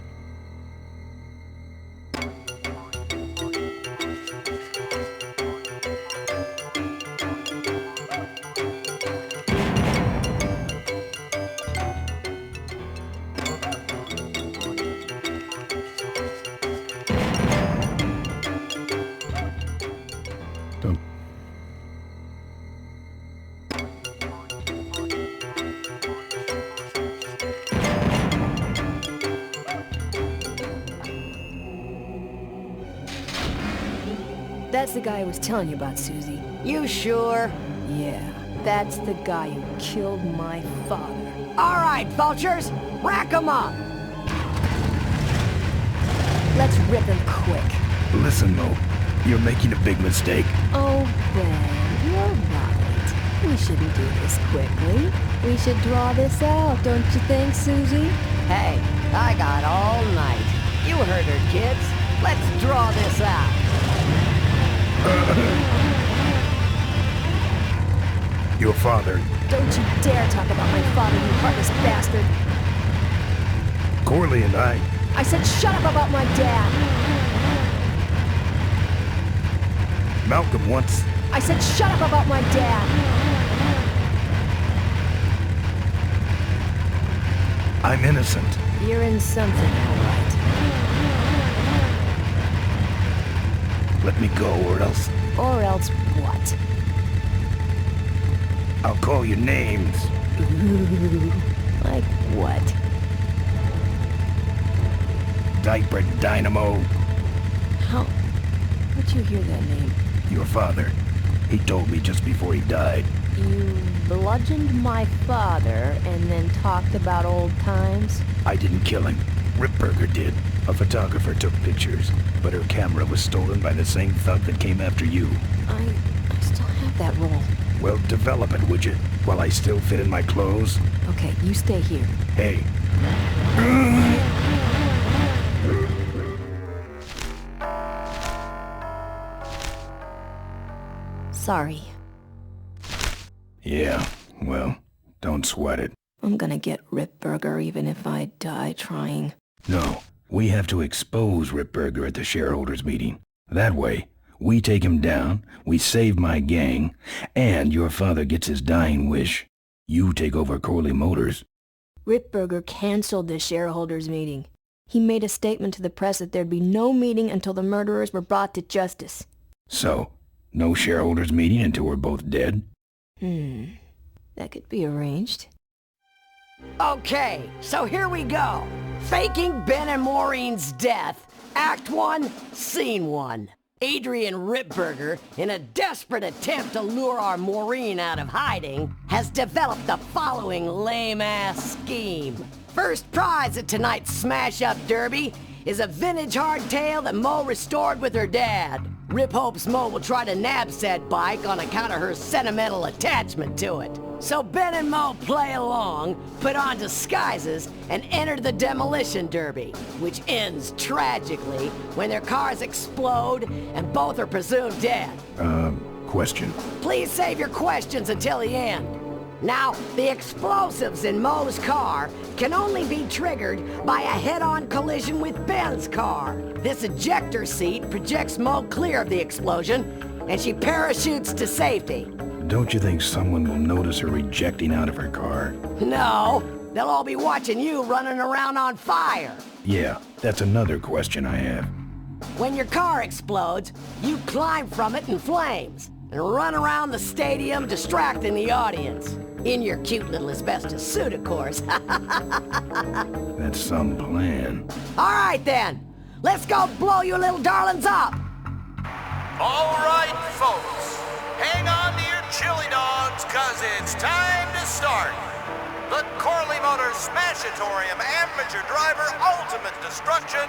That's the guy I was telling you about, Susie. You sure? Yeah, that's the guy who killed my father. All right, vultures, rack 'em up. Let's rip him quick. Listen, Mo, you're making a big mistake. Oh, Ben, you're right. We shouldn't do this quickly. We should draw this out, don't you think, Susie? Hey, I got all night. You heard her, kids. Let's draw this out. Your father. Don't you dare talk about my father, you heartless bastard. Corley and I said shut up about my dad. Malcolm once. I said shut up about my dad. I'm innocent. You're in something, all right. Let me go, or else... Or else what? I'll call you names. Ooh, like what? Diaper Dynamo. How'd you hear that name? Your father. He told me just before he died. You bludgeoned my father and then talked about old times? I didn't kill him. Ripburger did. A photographer took pictures, but her camera was stolen by the same thug that came after you. I still have that roll. Well, develop it, would you? While I still fit in my clothes? Okay, you stay here. Hey. Sorry. Yeah, well, don't sweat it. I'm gonna get Ripburger even if I die trying. No, we have to expose Ripburger at the shareholders meeting. That way, we take him down, we save my gang, and your father gets his dying wish. You take over Corley Motors. Ripburger canceled the shareholders meeting. He made a statement to the press that there'd be no meeting until the murderers were brought to justice. So, no shareholders meeting until we're both dead? That could be arranged. Okay, so here we go. Faking Ben and Maureen's death. Act 1, Scene 1. Adrian Ripburger, in a desperate attempt to lure our Maureen out of hiding, has developed the following lame-ass scheme. First prize at tonight's smash-up derby is a vintage hardtail that Mo restored with her dad. Rip hopes Mo will try to nab said bike on account of her sentimental attachment to it. So Ben and Mo play along, put on disguises, and enter the demolition derby, which ends tragically when their cars explode and both are presumed dead. Question. Please save your questions until the end. Now, the explosives in Mo's car can only be triggered by a head-on collision with Ben's car. This ejector seat projects Mo clear of the explosion, and she parachutes to safety. Don't you think someone will notice her ejecting out of her car? No, they'll all be watching you running around on fire. Yeah, that's another question I have. When your car explodes, you climb from it in flames and run around the stadium distracting the audience. In your cute little asbestos suit, of course. That's some plan. All right, then. Let's go blow you little darlings up. All right, folks. Hang on to your chili dogs, cause it's time to start. The Corley Motors Smashatorium Amateur Driver Ultimate Destruction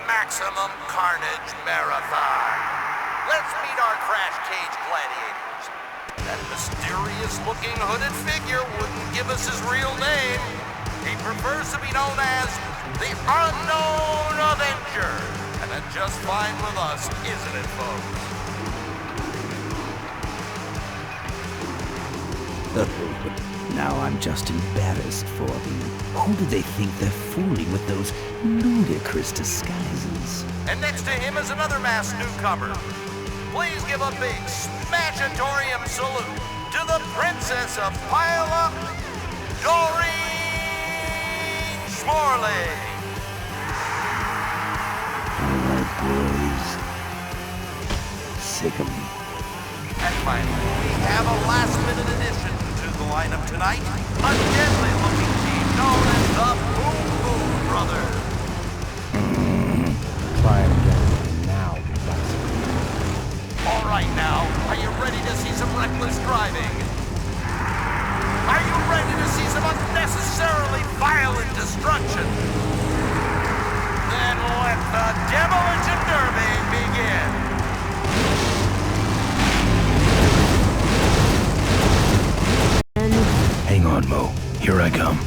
Maximum Carnage Marathon. Let's meet our crash cage gladiators. That mysterious-looking hooded figure wouldn't give us his real name. He prefers to be known as the Unknown Avenger. And that's just fine with us, isn't it, folks? Now I'm just embarrassed for them. Who do they think they're fooling with those ludicrous disguises? And next to him is another masked newcomer. Please give a big smashatorium salute to the Princess of Pile-Up, Doreen Schmorley. Alright, boys. Sick 'em. And finally, we have a last-minute addition to the lineup tonight. A deadly-looking team known as the Boom Boom Brothers. Try it again now, you bastard. All right now, are you ready to see some reckless driving? Are you ready to see some unnecessarily violent destruction? Then let the Demolition Derby begin. Hang on, Mo. Here I come.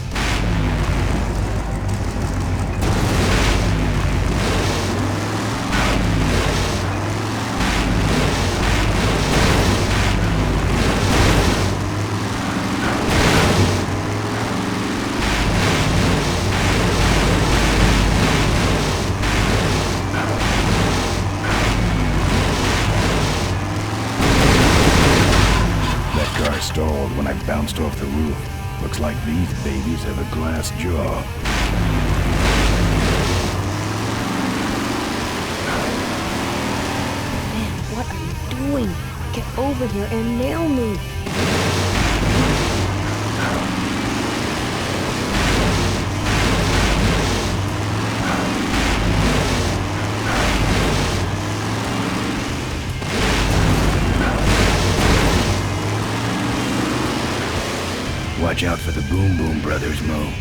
Stalled when I bounced off the roof. Looks like these babies have a glass jaw. Man, what are you doing? Get over here and nail me. Watch out for the Boom Boom Brothers, Mo.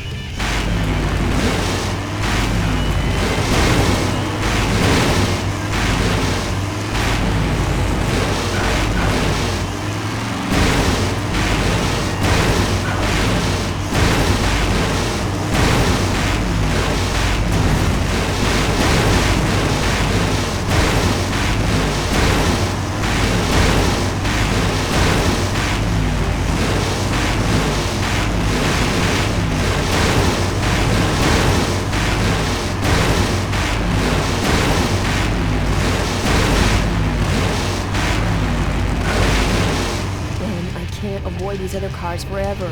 Avoid these other cars forever.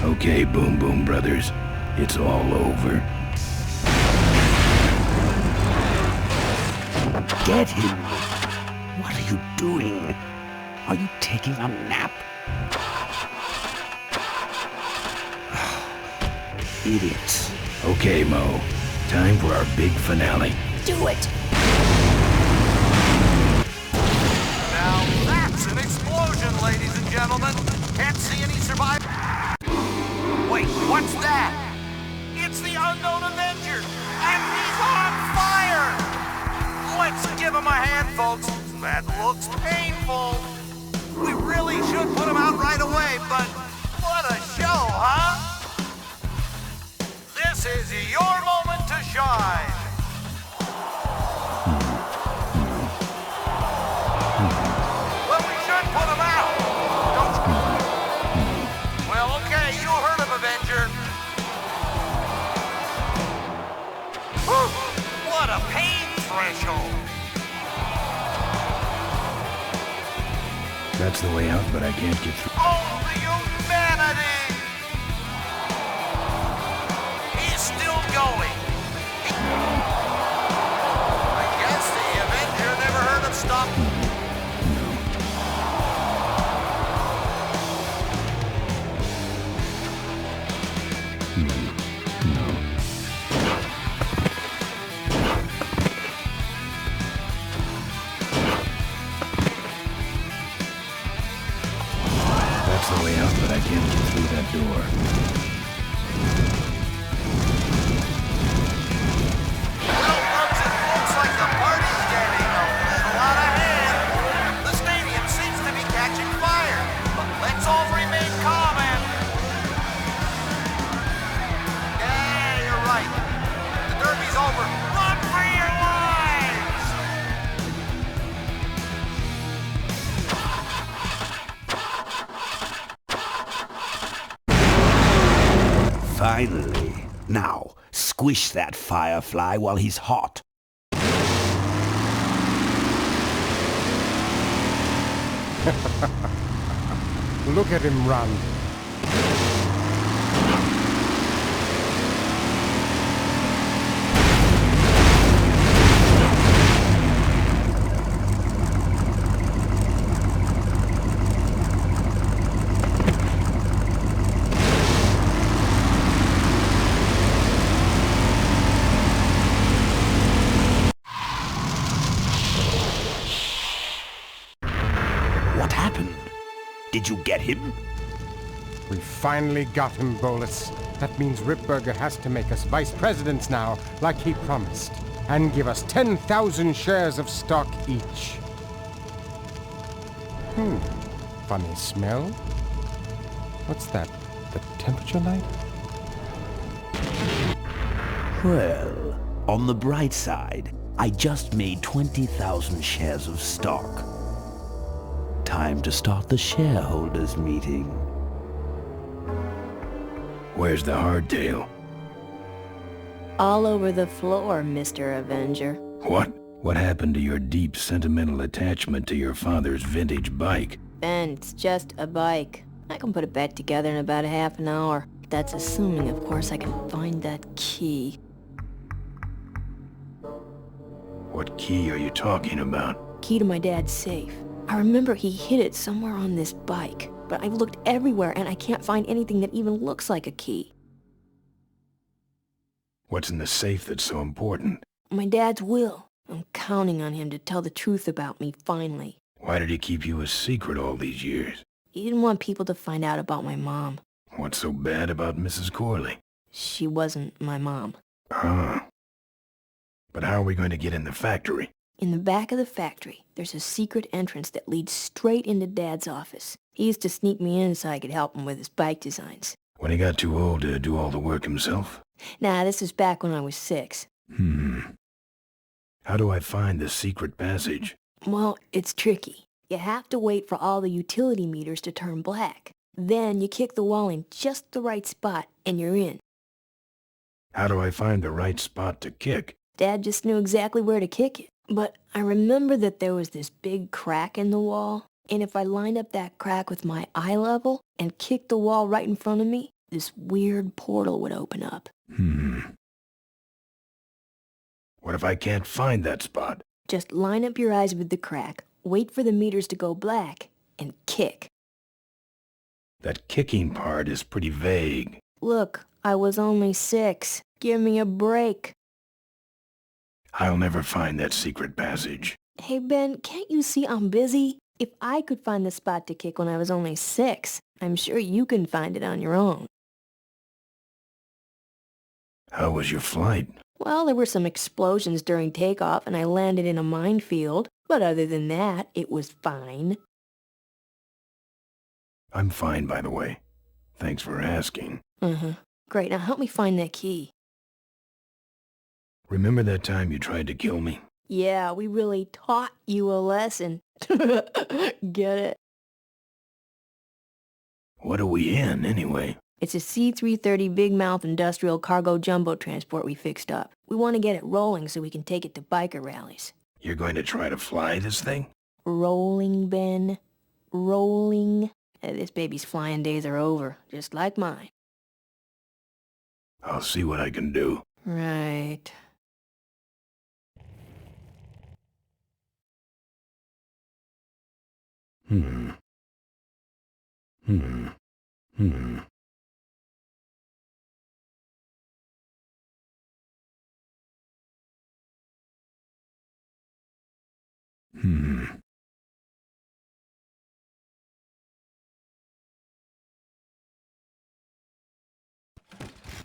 Okay, Boom Boom Brothers. It's all over. Get him! What are you doing? Are you taking a nap? Idiots. Okay, Mo. Time for our big finale. Do it! Now that's an explosion, ladies and gentlemen. Can't see any survivors. Wait, what's that? It's the Unknown Avenger, and he's on fire! Let's give him a hand, folks. That looks painful. We really should put him out right away, but what a show, huh? This is your moment to shine. Well, we should put him out. Don't you? Well, okay, you heard him, Avenger. Whew, what a pain threshold. That's the way out, but I can't get through. Oh, the humanity! He's still going. I guess the Avenger never heard him stop. That's the way out, but I can't get through that door. Well, folks, it looks like the party's getting a little out of hand. The stadium's Finally. Now, squish that firefly while he's hot. Look at him run. What happened? Did you get him? We finally got him, Bolus. That means Ripburger has to make us vice presidents now, like he promised, and give us 10,000 shares of stock each. Funny smell. What's that? The temperature light? Well, on the bright side, I just made 20,000 shares of stock. Time to start the shareholders meeting. Where's the hardtail? All over the floor, Mr. Avenger. What? What happened to your deep sentimental attachment to your father's vintage bike? Ben, it's just a bike. I can put it back together in about a half an hour. That's assuming, of course, I can find that key. What key are you talking about? Key to my dad's safe. I remember he hid it somewhere on this bike, but I've looked everywhere and I can't find anything that even looks like a key. What's in the safe that's so important? My dad's will. I'm counting on him to tell the truth about me finally. Why did he keep you a secret all these years? He didn't want people to find out about my mom. What's so bad about Mrs. Corley? She wasn't my mom. Ah. But how are we going to get in the factory? In the back of the factory, there's a secret entrance that leads straight into Dad's office. He used to sneak me in so I could help him with his bike designs. When he got too old to do all the work himself? Nah, this was back when I was 6. How do I find the secret passage? Well, it's tricky. You have to wait for all the utility meters to turn black. Then you kick the wall in just the right spot, and you're in. How do I find the right spot to kick? Dad just knew exactly where to kick it. But I remember that there was this big crack in the wall, and if I lined up that crack with my eye level and kicked the wall right in front of me, this weird portal would open up. What if I can't find that spot? Just line up your eyes with the crack, wait for the meters to go black, and kick. That kicking part is pretty vague. Look, I was only 6. Give me a break. I'll never find that secret passage. Hey, Ben, can't you see I'm busy? If I could find the spot to kick when I was only 6, I'm sure you can find it on your own. How was your flight? Well, there were some explosions during takeoff, and I landed in a minefield. But other than that, it was fine. I'm fine, by the way. Thanks for asking. Great, now help me find that key. Remember that time you tried to kill me? Yeah, we really taught you a lesson. Get it? What are we in, anyway? It's a C-330 Big Mouth Industrial Cargo Jumbo Transport we fixed up. We want to get it rolling so we can take it to biker rallies. You're going to try to fly this thing? Rolling, Ben. Rolling. This baby's flying days are over, just like mine. I'll see what I can do. Right.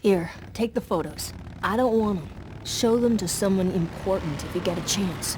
Here, take the photos. I don't want them. Show them to someone important if you get a chance.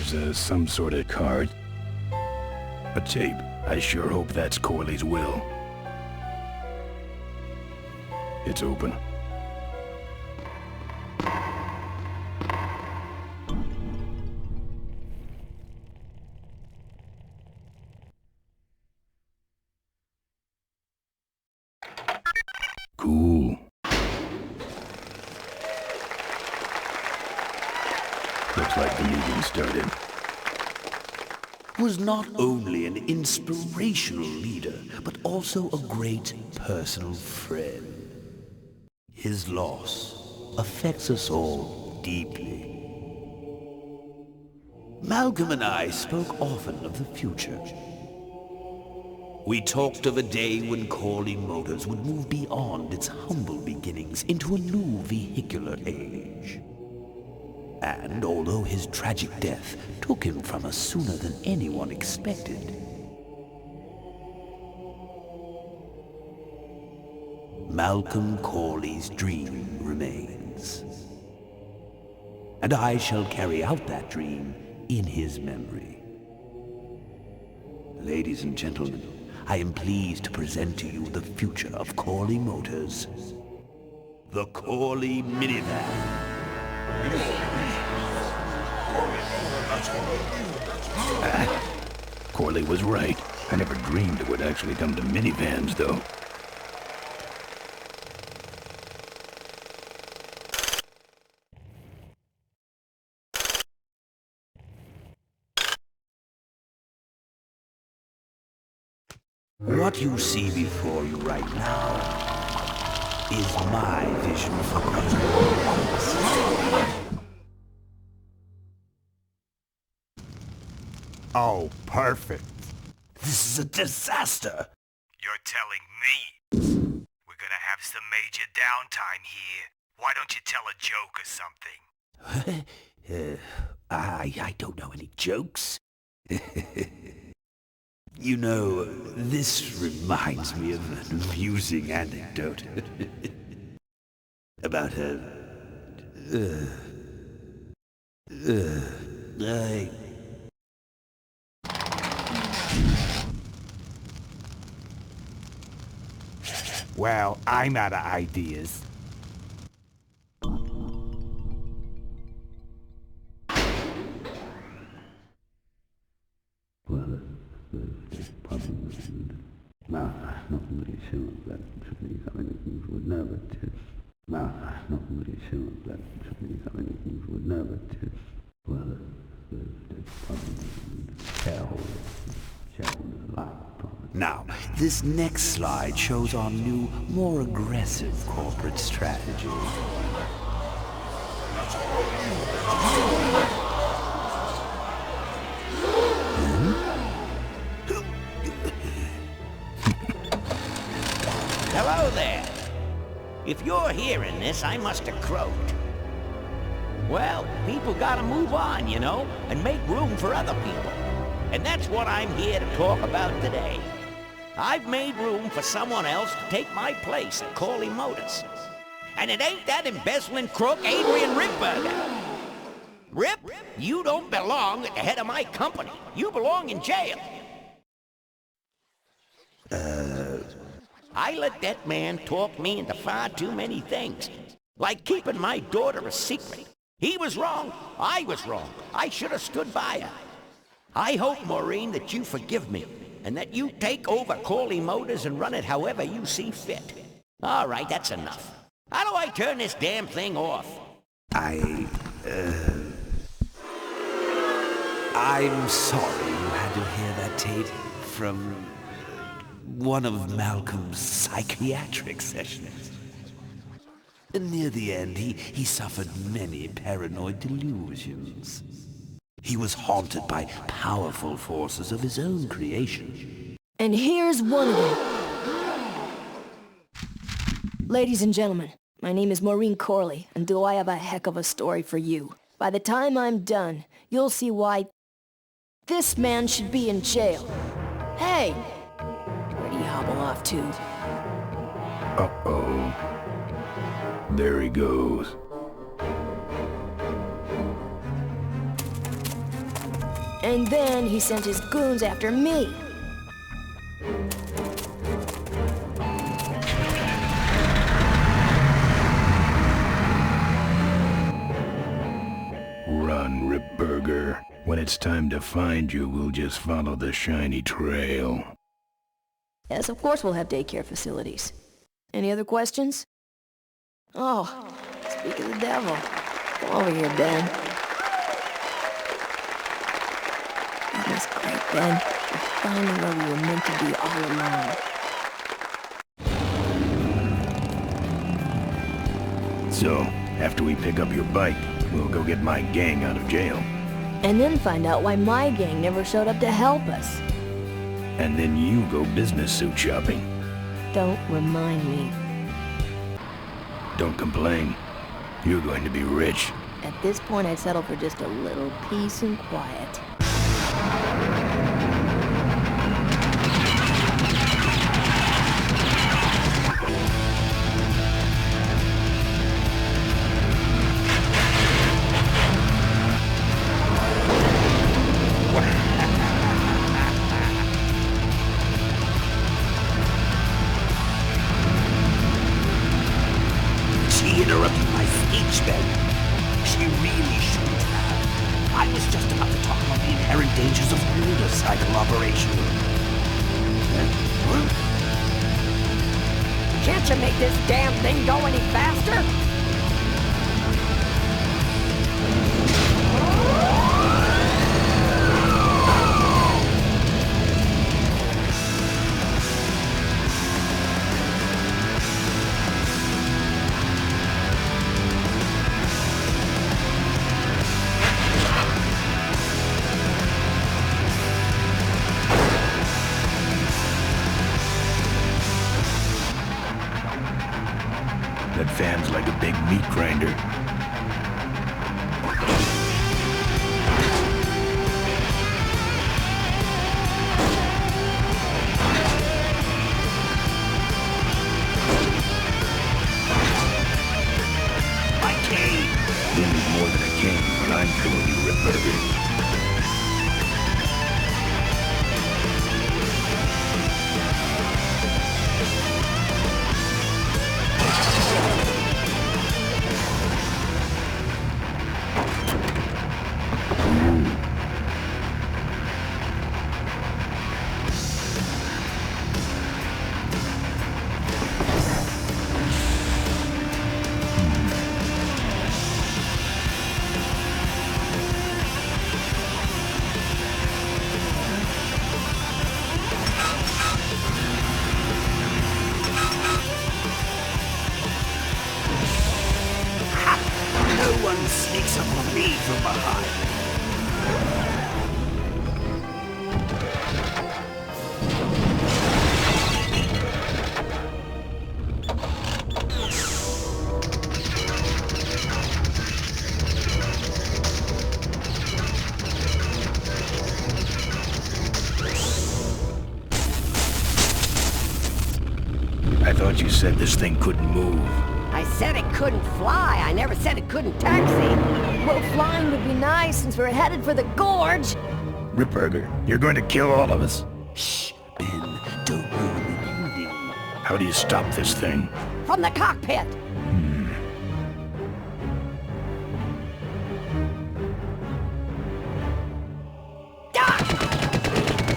There's some sort of card. A tape. I sure hope that's Corley's will. It's open. Cool. Looks like the meeting started. Was not only an inspirational leader, but also a great personal friend. His loss affects us all deeply. Malcolm and I spoke often of the future. We talked of a day when Corley Motors would move beyond its humble beginnings into a new vehicular age. And although his tragic death took him from us sooner than anyone expected, Malcolm Corley's dream remains. And I shall carry out that dream in his memory. Ladies and gentlemen, I am pleased to present to you the future of Corley Motors. The Corley Minivan. Corley was right. I never dreamed it would actually come to minivans, though. What you see before you right now is my vision for Corley. Oh, perfect. This is a disaster. You're telling me we're gonna have some major downtime here. Why don't you tell a joke or something? I don't know any jokes. You know, this reminds me of an amusing anecdote about Well, I'm out of ideas. Now, this next slide shows our new, more aggressive corporate strategy. Hello there. If you're hearing this, I must have croaked. Well, people gotta move on, you know, and make room for other people. And that's what I'm here to talk about today. I've made room for someone else to take my place at Corley Motors. And it ain't that embezzling crook Adrian Ripburger. Rip, you don't belong at the head of my company. You belong in jail. I let that man talk me into far too many things. Like keeping my daughter a secret. He was wrong. I was wrong. I should have stood by her. I hope, Maureen, that you forgive me, and that you take over Corley Motors and run it however you see fit. All right, that's enough. How do I turn this damn thing off? I'm sorry you had to hear that, Tate, from one of Malcolm's psychiatric sessions. Near the end, he suffered many paranoid delusions. He was haunted by powerful forces of his own creation. And here's one of them. Ladies and gentlemen, my name is Maureen Corley, and do I have a heck of a story for you. By the time I'm done, you'll see why this man should be in jail. Hey! Where'd he hobble off to? Uh-oh. There he goes. And then he sent his goons after me. Run, Ripburger. When it's time to find you, we'll just follow the shiny trail. Yes, of course we'll have daycare facilities. Any other questions? Oh, speak of the devil. Come over here, Ben. That was great, Ben. You're finally where we were meant to be all along. So, after we pick up your bike, we'll go get my gang out of jail. And then find out why my gang never showed up to help us. And then you go business suit shopping. Don't remind me. Don't complain. You're going to be rich. At this point, I'd settle for just a little peace and quiet. She interrupted my speech, Ben. She really shouldn't have. I was just about to talk about the inherent dangers of motorcycle operation. Can't you make this damn thing go any faster? That fan's like a big meat grinder. My cane! You need more than a cane when I'm through you, Ripburger. No one sneaks up on me from behind. I thought you said this thing couldn't move. I said it couldn't fly. I never said it couldn't taxi. Well, flying would be nice since we're headed for the gorge. Ripburger, you're going to kill all of us. Shh, Ben, don't ruin the ending. How do you stop this thing? From the cockpit.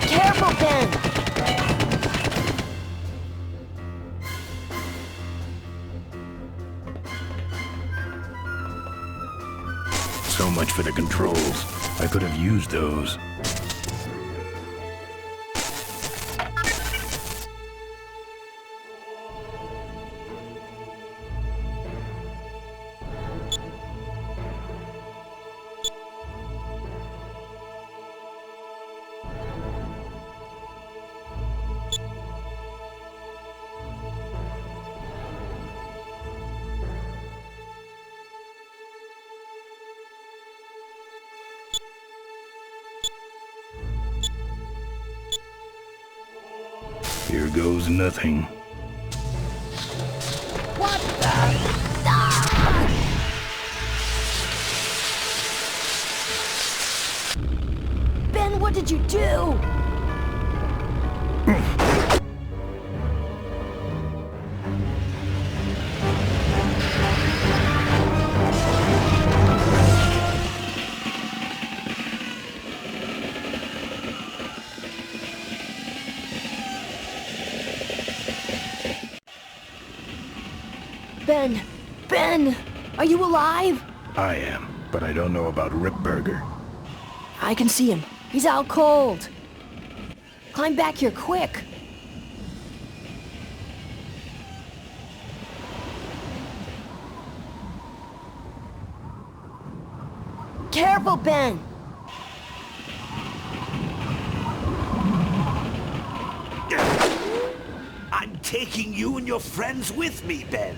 Careful, Ben! So much for the controls. I could have used those. Here goes nothing. What the? What did you do? Ben, are you alive? I am, but I don't know about Ripburger. I can see him. He's out cold. Climb back here, quick. Careful, Ben. I'm taking you and your friends with me, Ben.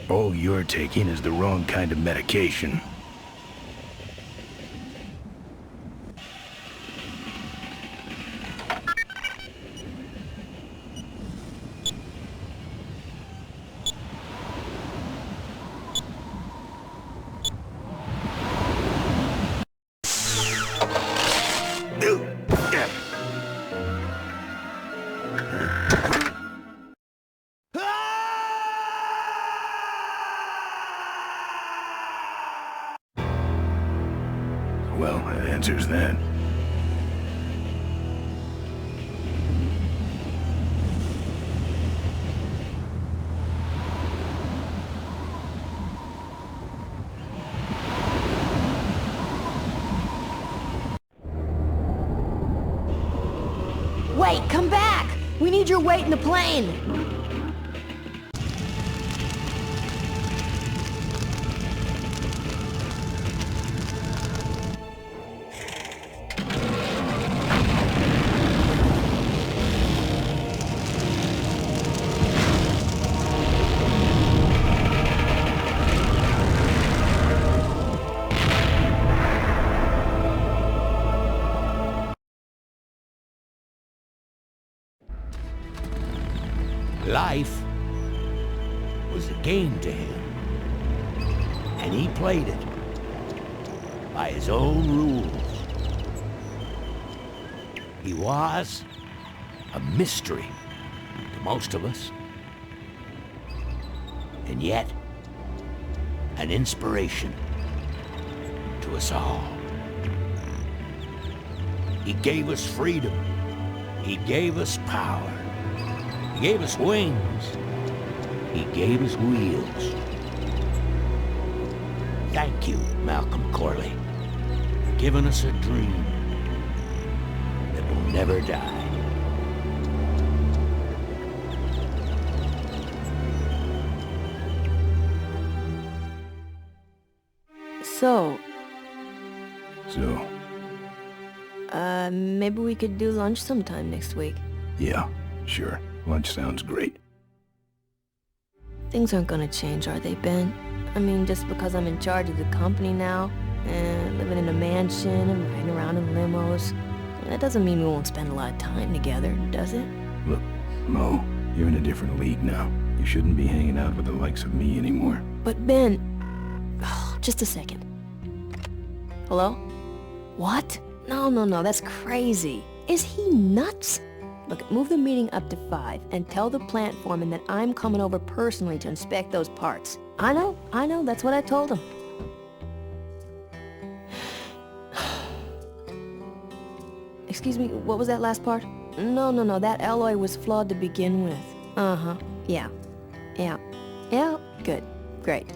All you're taking is the wrong kind of medication. Well, that answers that. Wait, come back! We need your weight in the plane! Life was a game to him, and he played it by his own rules. He was a mystery to most of us, and yet an inspiration to us all. He gave us freedom. He gave us power. He gave us wings. He gave us wheels. Thank you, Malcolm Corley, for giving us a dream that will never die. So, maybe we could do lunch sometime next week. Yeah, sure. Lunch sounds great. Things aren't gonna change, are they, Ben? I mean, just because I'm in charge of the company now, and living in a mansion and riding around in limos, that doesn't mean we won't spend a lot of time together, does it? Look, Mo, you're in a different league now. You shouldn't be hanging out with the likes of me anymore. But Ben... Oh, just a second. Hello? What? No, that's crazy. Is he nuts? Look, move the meeting up to 5 and tell the plant foreman that I'm coming over personally to inspect those parts. I know, that's what I told him. Excuse me, what was that last part? No, that alloy was flawed to begin with. Uh-huh, yeah, good, great.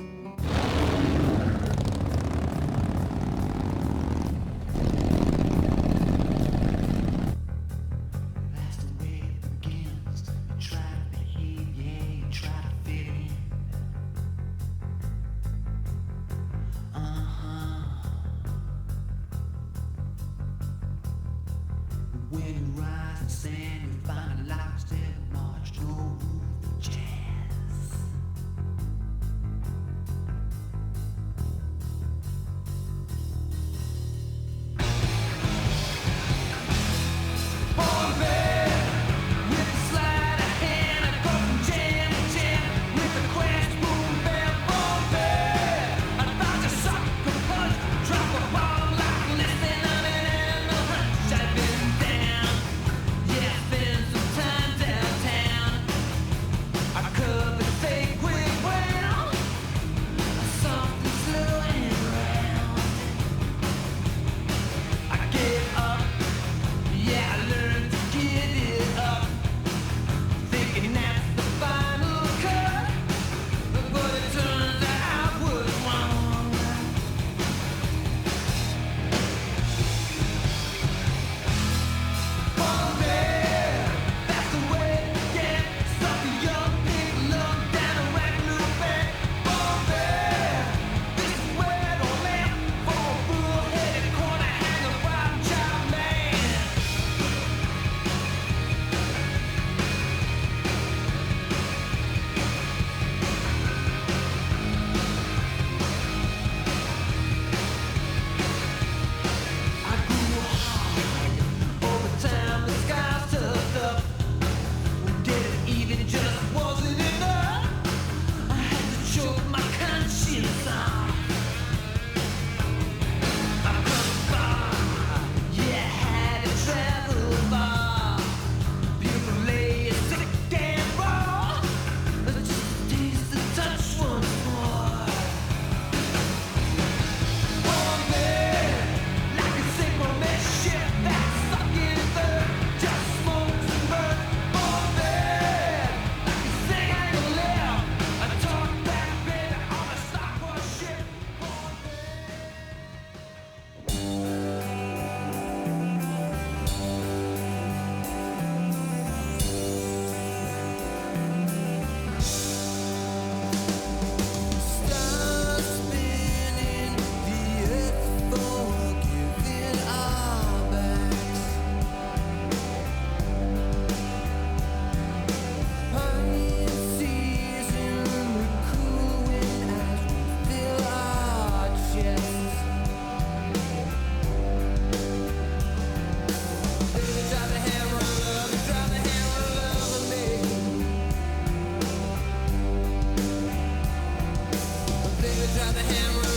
drive the hammer